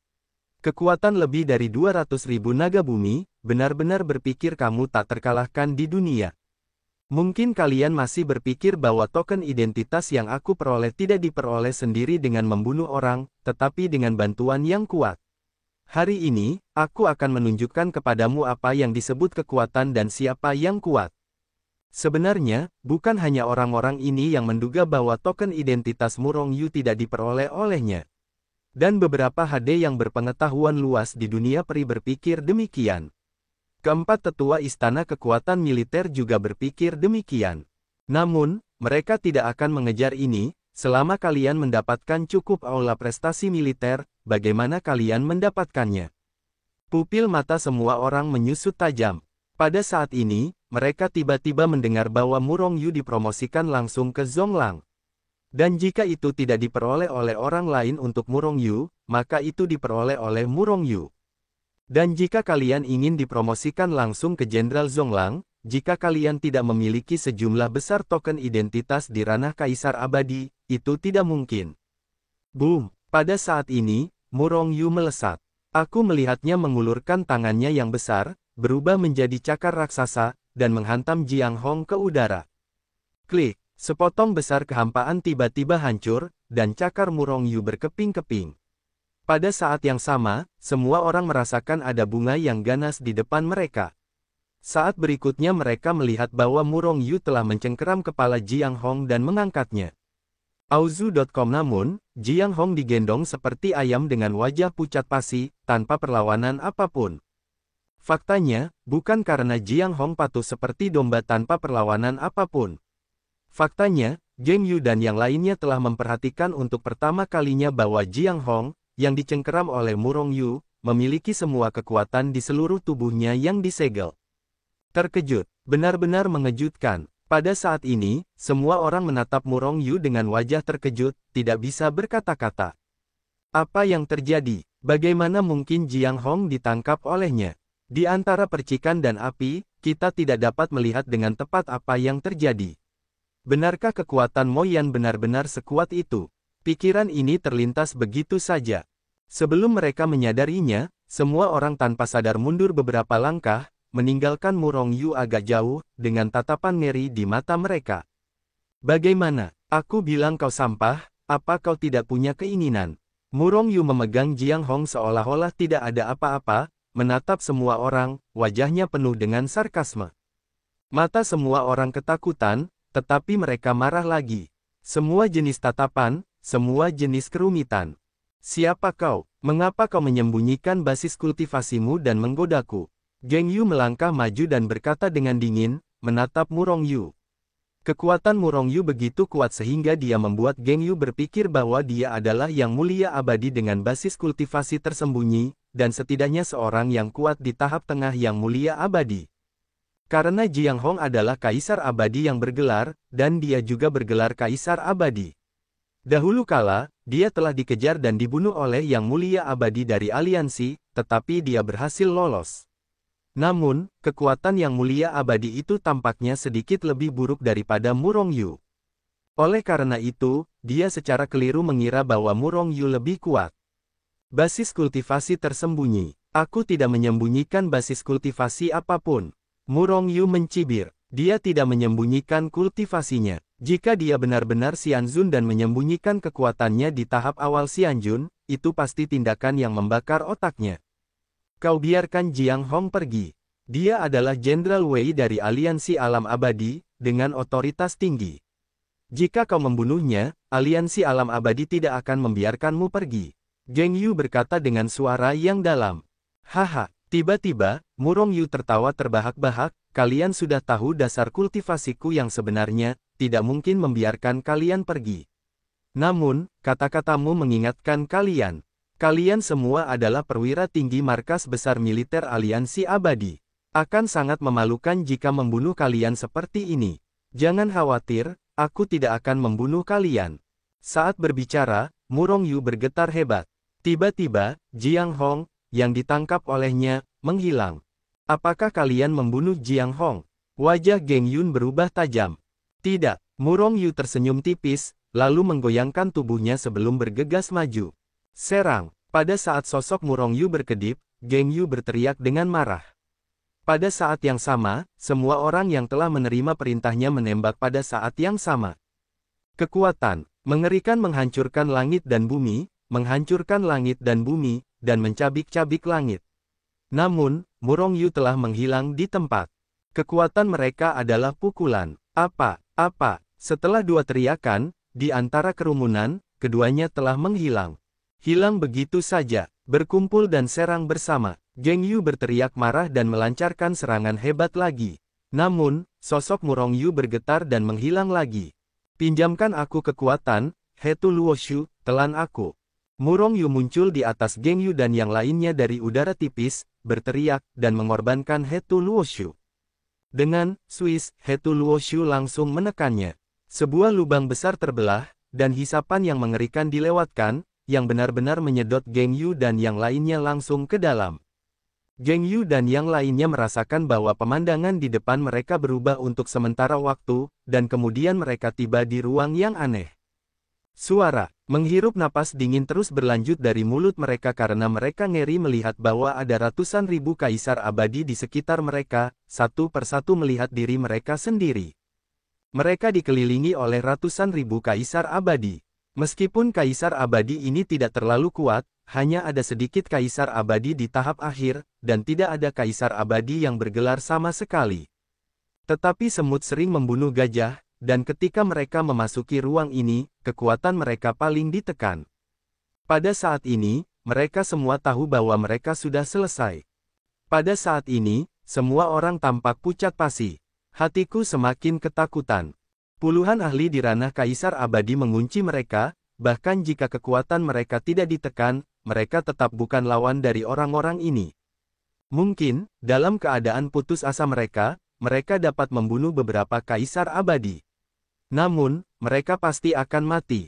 Kekuatan lebih dari 200.000 naga bumi, benar-benar berpikir kamu tak terkalahkan di dunia. Mungkin kalian masih berpikir bahwa token identitas yang aku peroleh tidak diperoleh sendiri dengan membunuh orang, tetapi dengan bantuan yang kuat. Hari ini, aku akan menunjukkan kepadamu apa yang disebut kekuatan dan siapa yang kuat." Sebenarnya, bukan hanya orang-orang ini yang menduga bahwa token identitas Murongyu tidak diperoleh olehnya. Dan beberapa HD yang berpengetahuan luas di dunia peri berpikir demikian. Keempat tetua istana kekuatan militer juga berpikir demikian. Namun, mereka tidak akan mengejar ini, selama kalian mendapatkan cukup aula prestasi militer, bagaimana kalian mendapatkannya? Pupil mata semua orang menyusut tajam. Pada saat ini, mereka tiba-tiba mendengar bahwa Murongyu dipromosikan langsung ke Zhonglang. Dan jika itu tidak diperoleh oleh orang lain untuk Murongyu, maka itu diperoleh oleh Murongyu. Dan jika kalian ingin dipromosikan langsung ke Jenderal Zhonglang, jika kalian tidak memiliki sejumlah besar token identitas di ranah Kaisar Abadi, itu tidak mungkin. Boom! Pada saat ini, Murongyu melesat. Aku melihatnya mengulurkan tangannya yang besar, berubah menjadi cakar raksasa, dan menghantam Jiang Hong ke udara. Klik! Sepotong besar kehampaan tiba-tiba hancur, dan cakar Murongyu berkeping-keping. Pada saat yang sama, semua orang merasakan ada bunga yang ganas di depan mereka. Saat berikutnya mereka melihat bahwa Murong Yu telah mencengkeram kepala Jiang Hong dan mengangkatnya. Auzu.com. Namun, Jiang Hong digendong seperti ayam dengan wajah pucat pasi, tanpa perlawanan apapun. Faktanya, bukan karena Jiang Hong patuh seperti domba tanpa perlawanan apapun. Faktanya, Geng Yu dan yang lainnya telah memperhatikan untuk pertama kalinya bahwa Jiang Hong, yang dicengkeram oleh Murong Yu, memiliki semua kekuatan di seluruh tubuhnya yang disegel. Terkejut, benar-benar mengejutkan. Pada saat ini, semua orang menatap Murong Yu dengan wajah terkejut, tidak bisa berkata-kata. Apa yang terjadi? Bagaimana mungkin Jiang Hong ditangkap olehnya? Di antara percikan dan api, kita tidak dapat melihat dengan tepat apa yang terjadi. Benarkah kekuatan Mo Yan benar-benar sekuat itu? Pikiran ini terlintas begitu saja. Sebelum mereka menyadarinya, semua orang tanpa sadar mundur beberapa langkah, meninggalkan Murong Yu agak jauh, dengan tatapan ngeri di mata mereka. Bagaimana? Aku bilang kau sampah, apa kau tidak punya keinginan? Murong Yu memegang Jiang Hong seolah-olah tidak ada apa-apa, menatap semua orang, wajahnya penuh dengan sarkasme. Mata semua orang ketakutan, tetapi mereka marah lagi. Semua jenis tatapan, semua jenis kerumitan. Siapa kau? Mengapa kau menyembunyikan basis kultivasimu dan menggodaku? Geng Yu melangkah maju dan berkata dengan dingin, menatap Murong Yu. Kekuatan Murong Yu begitu kuat sehingga dia membuat Geng Yu berpikir bahwa dia adalah yang mulia abadi dengan basis kultivasi tersembunyi, dan setidaknya seorang yang kuat di tahap tengah yang mulia abadi. Karena Jiang Hong adalah kaisar abadi yang bergelar, dan dia juga bergelar kaisar abadi. Dahulu kala, dia telah dikejar dan dibunuh oleh yang mulia abadi dari aliansi, tetapi dia berhasil lolos. Namun, kekuatan yang mulia abadi itu tampaknya sedikit lebih buruk daripada Murong Yu. Oleh karena itu, dia secara keliru mengira bahwa Murong Yu lebih kuat. Basis kultivasi tersembunyi. Aku tidak menyembunyikan basis kultivasi apapun. Murong Yu mencibir. Dia tidak menyembunyikan kultivasinya. Jika dia benar-benar Xianjun dan menyembunyikan kekuatannya di tahap awal Xianjun, itu pasti tindakan yang membakar otaknya. Kau biarkan Jiang Hong pergi. Dia adalah Jenderal Wei dari Aliansi Alam Abadi, dengan otoritas tinggi. Jika kau membunuhnya, Aliansi Alam Abadi tidak akan membiarkanmu pergi. Geng Yu berkata dengan suara yang dalam. Haha. Tiba-tiba, Murong Yu tertawa terbahak-bahak, kalian sudah tahu dasar kultivasiku yang sebenarnya, tidak mungkin membiarkan kalian pergi. Namun, kata-katamu mengingatkan kalian. Kalian semua adalah perwira tinggi markas besar militer Aliansi Abadi. Akan sangat memalukan jika membunuh kalian seperti ini. Jangan khawatir, aku tidak akan membunuh kalian. Saat berbicara, Murong Yu bergetar hebat. Tiba-tiba, Jiang Hong, yang ditangkap olehnya, menghilang. Apakah kalian membunuh Jiang Hong? Wajah Geng Yun berubah tajam. Tidak, Murong Yu tersenyum tipis, lalu menggoyangkan tubuhnya sebelum bergegas maju. Serang. Pada saat sosok Murong Yu berkedip, Geng Yu berteriak dengan marah. Pada saat yang sama, semua orang yang telah menerima perintahnya menembak pada saat yang sama. Kekuatan, mengerikan menghancurkan langit dan bumi, menghancurkan langit dan bumi, dan mencabik-cabik langit. Namun, Murong Yu telah menghilang di tempat. Kekuatan mereka adalah pukulan. Apa? Setelah dua teriakan, di antara kerumunan, keduanya telah menghilang. Hilang begitu saja, berkumpul dan serang bersama. Geng Yu berteriak marah dan melancarkan serangan hebat lagi. Namun, sosok Murong Yu bergetar dan menghilang lagi. Pinjamkan aku kekuatan, Hetu Luoshu, telan aku. Murong Yu muncul di atas Geng Yu dan yang lainnya dari udara tipis, berteriak, dan mengorbankan Hetu Luoshu. Dengan Swiss, Hetu Luoshu langsung menekannya. Sebuah lubang besar terbelah, dan hisapan yang mengerikan dilewatkan, yang benar-benar menyedot Geng Yu dan yang lainnya langsung ke dalam. Geng Yu dan yang lainnya merasakan bahwa pemandangan di depan mereka berubah untuk sementara waktu, dan kemudian mereka tiba di ruang yang aneh. Suara menghirup napas dingin terus berlanjut dari mulut mereka karena mereka ngeri melihat bahwa ada ratusan ribu kaisar abadi di sekitar mereka, satu persatu melihat diri mereka sendiri. Mereka dikelilingi oleh ratusan ribu kaisar abadi. Meskipun kaisar abadi ini tidak terlalu kuat, hanya ada sedikit kaisar abadi di tahap akhir, dan tidak ada kaisar abadi yang bergelar sama sekali. Tetapi semut sering membunuh gajah, dan ketika mereka memasuki ruang ini, kekuatan mereka paling ditekan. Pada saat ini, mereka semua tahu bahwa mereka sudah selesai. Pada saat ini, semua orang tampak pucat pasi. Hatiku semakin ketakutan. Puluhan ahli di ranah kaisar abadi mengunci mereka, bahkan jika kekuatan mereka tidak ditekan, mereka tetap bukan lawan dari orang-orang ini. Mungkin, dalam keadaan putus asa mereka dapat membunuh beberapa kaisar abadi. Namun, mereka pasti akan mati.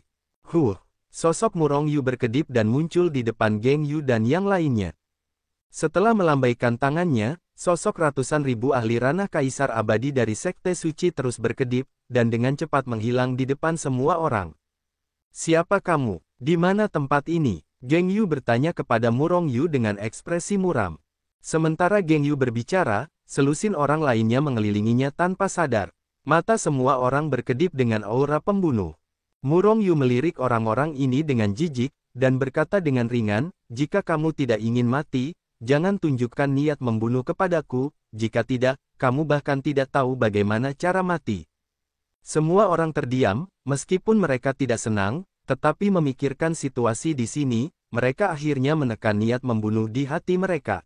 Sosok Murong Yu berkedip dan muncul di depan Geng Yu dan yang lainnya. Setelah melambaikan tangannya, sosok ratusan ribu ahli ranah kaisar abadi dari Sekte Suci terus berkedip, dan dengan cepat menghilang di depan semua orang. Siapa kamu? Di mana tempat ini? Geng Yu bertanya kepada Murong Yu dengan ekspresi muram. Sementara Geng Yu berbicara, selusin orang lainnya mengelilinginya tanpa sadar. Mata semua orang berkedip dengan aura pembunuh. Murong Yu melirik orang-orang ini dengan jijik, dan berkata dengan ringan, jika kamu tidak ingin mati, jangan tunjukkan niat membunuh kepadaku, jika tidak, kamu bahkan tidak tahu bagaimana cara mati. Semua orang terdiam, meskipun mereka tidak senang, tetapi memikirkan situasi di sini, mereka akhirnya menekan niat membunuh di hati mereka.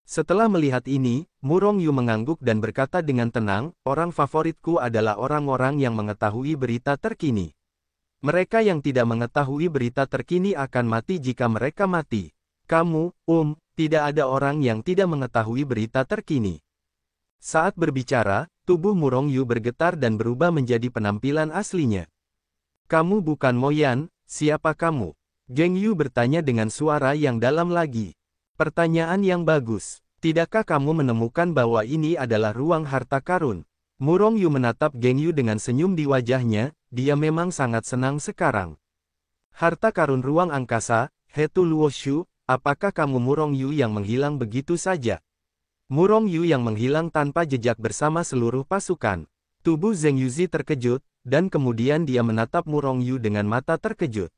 Setelah melihat ini, Murong Yu mengangguk dan berkata dengan tenang, orang favoritku adalah orang-orang yang mengetahui berita terkini. Mereka yang tidak mengetahui berita terkini akan mati jika mereka mati. Kamu, tidak ada orang yang tidak mengetahui berita terkini. Saat berbicara, tubuh Murong Yu bergetar dan berubah menjadi penampilan aslinya. Kamu bukan Mo Yan, siapa kamu? Geng Yu bertanya dengan suara yang dalam lagi. Pertanyaan yang bagus. Tidakkah kamu menemukan bahwa ini adalah ruang harta karun? Murong Yu menatap Geng Yu dengan senyum di wajahnya, dia memang sangat senang sekarang. Harta karun ruang angkasa, Hetu Luoshu, apakah kamu Murong Yu yang menghilang begitu saja? Murong Yu yang menghilang tanpa jejak bersama seluruh pasukan. Tubuh Zheng Yuzi terkejut, dan kemudian dia menatap Murong Yu dengan mata terkejut.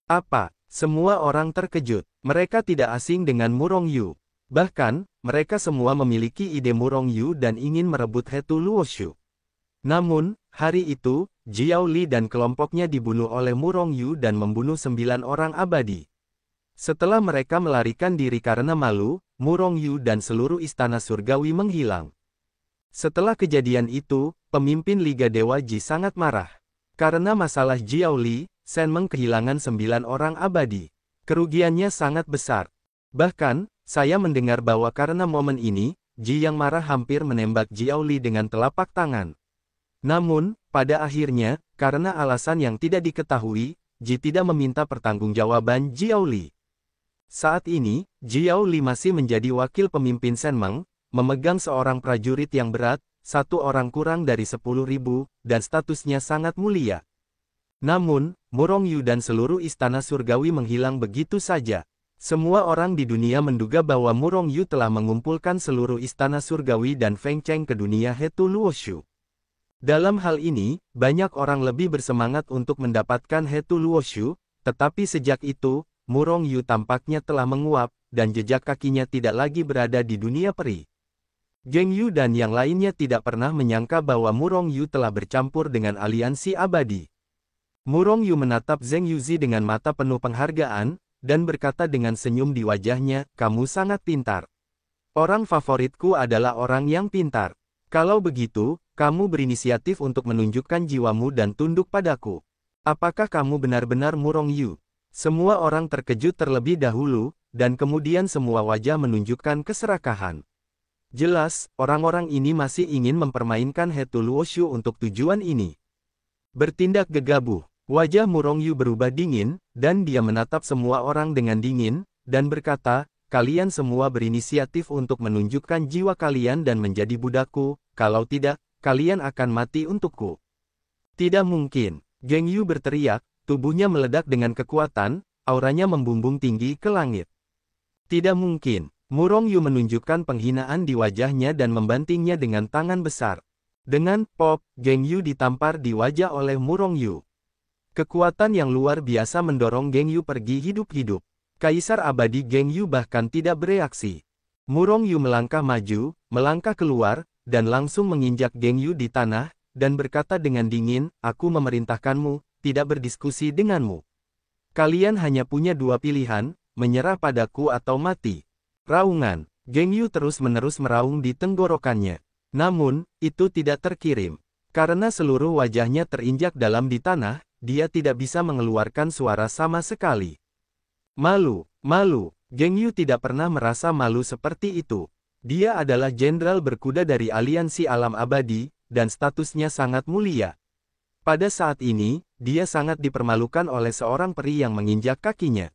Apa? Semua orang terkejut. Mereka tidak asing dengan Murong Yu. Bahkan, mereka semua memiliki ide Murong Yu dan ingin merebut Hetu Luoshu. Namun, hari itu, Jiao Li dan kelompoknya dibunuh oleh Murong Yu dan membunuh 9 orang abadi. Setelah mereka melarikan diri karena malu, Murong Yu dan seluruh istana surgawi menghilang. Setelah kejadian itu, pemimpin Liga Dewa Ji sangat marah. Karena masalah Jiao Li, Shen Meng kehilangan 9 orang abadi. Kerugiannya sangat besar. Bahkan, saya mendengar bahwa karena momen ini, Ji yang marah hampir menembak Jiao Li dengan telapak tangan. Namun, pada akhirnya, karena alasan yang tidak diketahui, Ji tidak meminta pertanggungjawaban Jiao Li. Saat ini, Jiao Li masih menjadi wakil pemimpin Shen Meng, memegang seorang prajurit yang berat, satu orang kurang dari 10.000, dan statusnya sangat mulia. Namun, Murong Yu dan seluruh istana surgawi menghilang begitu saja. Semua orang di dunia menduga bahwa Murong Yu telah mengumpulkan seluruh istana surgawi dan Feng Cheng ke dunia Hetu Luoshu. Dalam hal ini, banyak orang lebih bersemangat untuk mendapatkan Hetu Luoshu, tetapi sejak itu, Murong Yu tampaknya telah menguap, dan jejak kakinya tidak lagi berada di dunia peri. Geng Yu dan yang lainnya tidak pernah menyangka bahwa Murong Yu telah bercampur dengan aliansi abadi. Murong Yu menatap Zheng Yuzi dengan mata penuh penghargaan, dan berkata dengan senyum di wajahnya, kamu sangat pintar. Orang favoritku adalah orang yang pintar. Kalau begitu, kamu berinisiatif untuk menunjukkan jiwamu dan tunduk padaku. Apakah kamu benar-benar Murong Yu? Semua orang terkejut terlebih dahulu, dan kemudian semua wajah menunjukkan keserakahan. Jelas, orang-orang ini masih ingin mempermainkan Hetu Luoshu untuk tujuan ini. Bertindak gegabah. Wajah Murong Yu berubah dingin, dan dia menatap semua orang dengan dingin, dan berkata, kalian semua berinisiatif untuk menunjukkan jiwa kalian dan menjadi budakku, kalau tidak, kalian akan mati untukku. Tidak mungkin. Geng Yu berteriak, tubuhnya meledak dengan kekuatan, auranya membumbung tinggi ke langit. Tidak mungkin. Murong Yu menunjukkan penghinaan di wajahnya dan membantingnya dengan tangan besar. Dengan pop, Geng Yu ditampar di wajah oleh Murong Yu. Kekuatan yang luar biasa mendorong Geng Yu pergi hidup-hidup. Kaisar abadi Geng Yu bahkan tidak bereaksi. Murong Yu melangkah maju, melangkah keluar, dan langsung menginjak Geng Yu di tanah, dan berkata dengan dingin, "Aku memerintahkanmu, tidak berdiskusi denganmu. Kalian hanya punya dua pilihan, menyerah padaku atau mati." Raungan. Geng Yu terus-menerus meraung di tenggorokannya. Namun, itu tidak terkirim. Karena seluruh wajahnya terinjak dalam di tanah, dia tidak bisa mengeluarkan suara sama sekali. Malu, malu. Geng Yu tidak pernah merasa malu seperti itu. Dia adalah jenderal berkuda dari aliansi alam abadi, dan statusnya sangat mulia. Pada saat ini, dia sangat dipermalukan oleh seorang peri yang menginjak kakinya.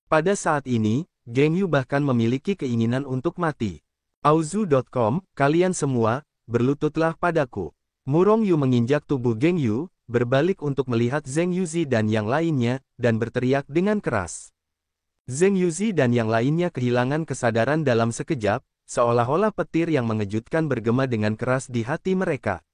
Pada saat ini, Geng Yu bahkan memiliki keinginan untuk mati. Auzu.com, kalian semua, berlututlah padaku. Murong Yu menginjak tubuh Geng Yu, berbalik untuk melihat Zheng Yuzi dan yang lainnya, dan berteriak dengan keras. Zheng Yuzi dan yang lainnya kehilangan kesadaran dalam sekejap, seolah-olah petir yang mengejutkan bergema dengan keras di hati mereka.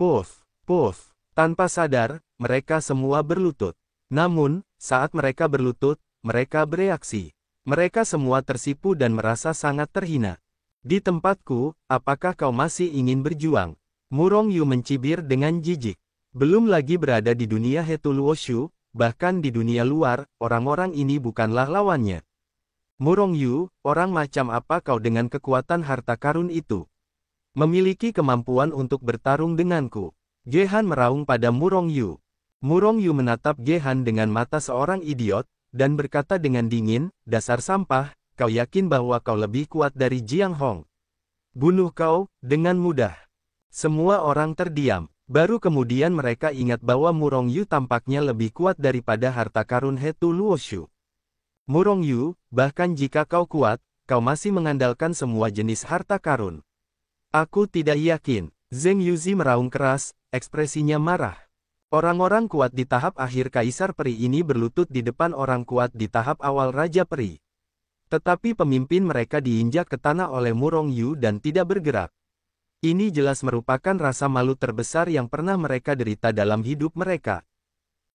Puff, puff. Tanpa sadar, mereka semua berlutut. Namun, saat mereka berlutut, mereka bereaksi. Mereka semua tersipu dan merasa sangat terhina. Di tempatku, apakah kau masih ingin berjuang? Murong Yu mencibir dengan jijik. Belum lagi berada di dunia Hetu Luoshu, bahkan di dunia luar, orang-orang ini bukanlah lawannya. Murong Yu, orang macam apa kau dengan kekuatan harta karun itu? Memiliki kemampuan untuk bertarung denganku. Gehan meraung pada Murong Yu. Murong Yu menatap Gehan dengan mata seorang idiot, dan berkata dengan dingin, "Dasar sampah, kau yakin bahwa kau lebih kuat dari Jiang Hong? Bunuh kau, dengan mudah." Semua orang terdiam. Baru kemudian mereka ingat bahwa Murong Yu tampaknya lebih kuat daripada harta karun Hetu Luoshu. Murong Yu, bahkan jika kau kuat, kau masih mengandalkan semua jenis harta karun. Aku tidak yakin. Zheng Yuzi meraung keras, ekspresinya marah. Orang-orang kuat di tahap akhir Kaisar Peri ini berlutut di depan orang kuat di tahap awal Raja Peri. Tetapi pemimpin mereka diinjak ke tanah oleh Murong Yu dan tidak bergerak. Ini jelas merupakan rasa malu terbesar yang pernah mereka derita dalam hidup mereka.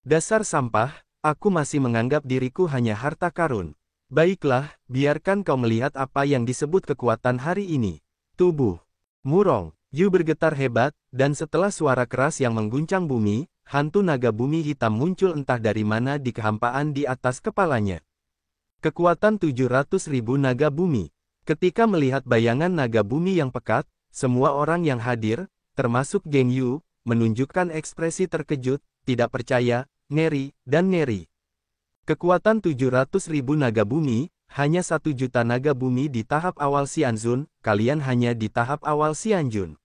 Dasar sampah, aku masih menganggap diriku hanya harta karun. Baiklah, biarkan kau melihat apa yang disebut kekuatan hari ini. Tubuh Murong Yu bergetar hebat, dan setelah suara keras yang mengguncang bumi, hantu naga bumi hitam muncul entah dari mana di kehampaan di atas kepalanya. Kekuatan 700.000 naga bumi. Ketika melihat bayangan naga bumi yang pekat, semua orang yang hadir, termasuk Geng Yu, menunjukkan ekspresi terkejut, tidak percaya, ngeri, dan ngeri. Kekuatan 700.000 naga bumi, hanya 1 juta naga bumi di tahap awal Xianzun, kalian hanya di tahap awal Xianjun.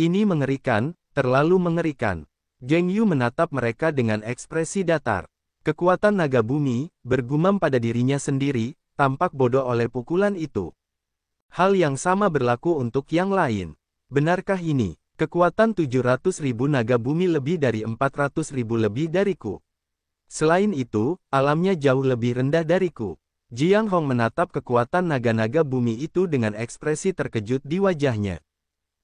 Ini mengerikan, terlalu mengerikan. Geng Yu menatap mereka dengan ekspresi datar. Kekuatan naga bumi, bergumam pada dirinya sendiri, tampak bodoh oleh pukulan itu. Hal yang sama berlaku untuk yang lain. Benarkah ini? Kekuatan 700.000 naga bumi lebih dari 400.000 lebih dariku. Selain itu, alamnya jauh lebih rendah dariku. Jiang Hong menatap kekuatan naga-naga bumi itu dengan ekspresi terkejut di wajahnya.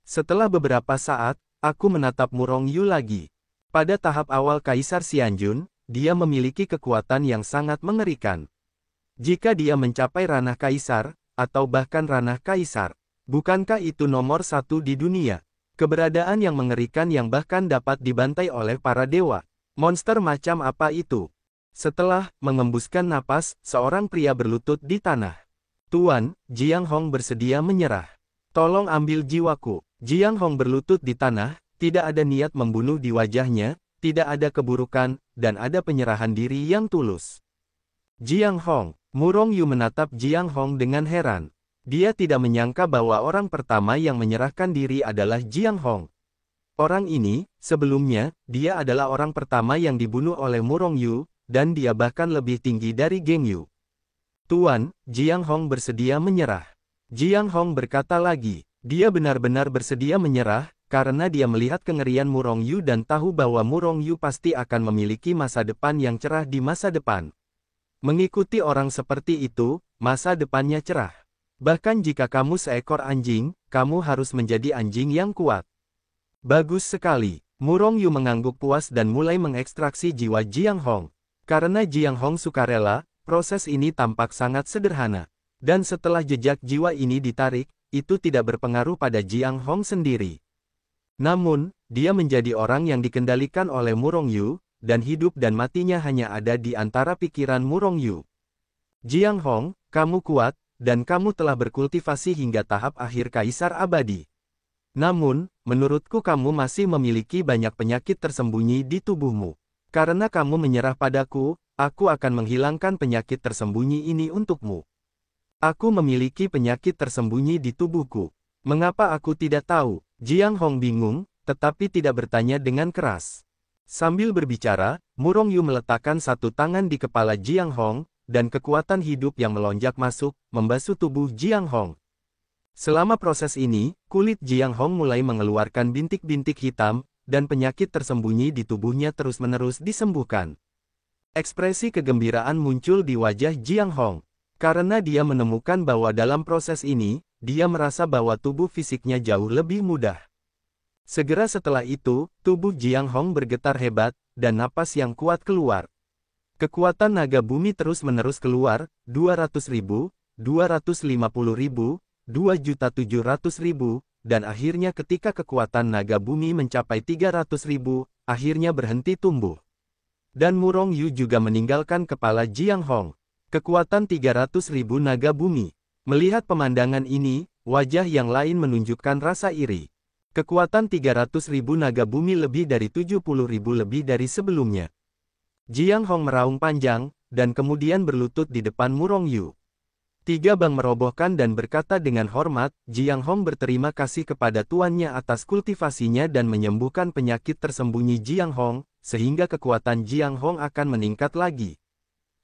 Setelah beberapa saat, aku menatap Murong Yu lagi. Pada tahap awal Kaisar Xianjun, dia memiliki kekuatan yang sangat mengerikan. Jika dia mencapai ranah Kaisar, atau bahkan ranah Kaisar, bukankah itu nomor 1 di dunia? Keberadaan yang mengerikan yang bahkan dapat dibantai oleh para dewa. Monster macam apa itu? Setelah mengembuskan napas, seorang pria berlutut di tanah. Tuan, Jiang Hong bersedia menyerah. Tolong ambil jiwaku. Jiang Hong berlutut di tanah, tidak ada niat membunuh di wajahnya, tidak ada keburukan, dan ada penyerahan diri yang tulus. Jiang Hong. Murong Yu menatap Jiang Hong dengan heran. Dia tidak menyangka bahwa orang pertama yang menyerahkan diri adalah Jiang Hong. Orang ini, sebelumnya, dia adalah orang pertama yang dibunuh oleh Murong Yu, dan dia bahkan lebih tinggi dari Geng Yu. Tuan, Jiang Hong bersedia menyerah. Jiang Hong berkata lagi, dia benar-benar bersedia menyerah, karena dia melihat kengerian Murong Yu dan tahu bahwa Murong Yu pasti akan memiliki masa depan yang cerah di masa depan. Mengikuti orang seperti itu, masa depannya cerah. Bahkan jika kamu seekor anjing, kamu harus menjadi anjing yang kuat. Bagus sekali. Murong Yu mengangguk puas dan mulai mengekstraksi jiwa Jiang Hong. Karena Jiang Hong sukarela, proses ini tampak sangat sederhana. Dan setelah jejak jiwa ini ditarik, itu tidak berpengaruh pada Jiang Hong sendiri. Namun, dia menjadi orang yang dikendalikan oleh Murong Yu, dan hidup dan matinya hanya ada di antara pikiran Murong Yu. Jiang Hong, kamu kuat, dan kamu telah berkultivasi hingga tahap akhir Kaisar Abadi. Namun, menurutku kamu masih memiliki banyak penyakit tersembunyi di tubuhmu. Karena kamu menyerah padaku, aku akan menghilangkan penyakit tersembunyi ini untukmu. Aku memiliki penyakit tersembunyi di tubuhku. Mengapa aku tidak tahu? Jiang Hong bingung, tetapi tidak bertanya dengan keras. Sambil berbicara, Murong Yu meletakkan satu tangan di kepala Jiang Hong, dan kekuatan hidup yang melonjak masuk, membasuh tubuh Jiang Hong. Selama proses ini, kulit Jiang Hong mulai mengeluarkan bintik-bintik hitam, dan penyakit tersembunyi di tubuhnya terus-menerus disembuhkan. Ekspresi kegembiraan muncul di wajah Jiang Hong. Karena dia menemukan bahwa dalam proses ini, dia merasa bahwa tubuh fisiknya jauh lebih mudah. Segera setelah itu, tubuh Jiang Hong bergetar hebat, dan napas yang kuat keluar. Kekuatan naga bumi terus-menerus keluar, 200.000, 250.000, 2.700.000, dan akhirnya ketika kekuatan naga bumi mencapai 300.000, akhirnya berhenti tumbuh. Dan Murong Yu juga meninggalkan kepala Jiang Hong. Kekuatan 300.000 naga bumi. Melihat pemandangan ini, wajah yang lain menunjukkan rasa iri. Kekuatan 300.000 naga bumi lebih dari 70.000 lebih dari sebelumnya. Jiang Hong meraung panjang, dan kemudian berlutut di depan Murong Yu. Tiga bang merobohkan dan berkata dengan hormat, Jiang Hong berterima kasih kepada tuannya atas kultivasinya dan menyembuhkan penyakit tersembunyi Jiang Hong, sehingga kekuatan Jiang Hong akan meningkat lagi.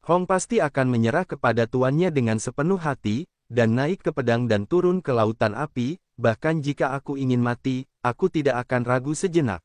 Hong pasti akan menyerah kepada tuannya dengan sepenuh hati, dan naik ke pedang dan turun ke lautan api, bahkan jika aku ingin mati, aku tidak akan ragu sejenak.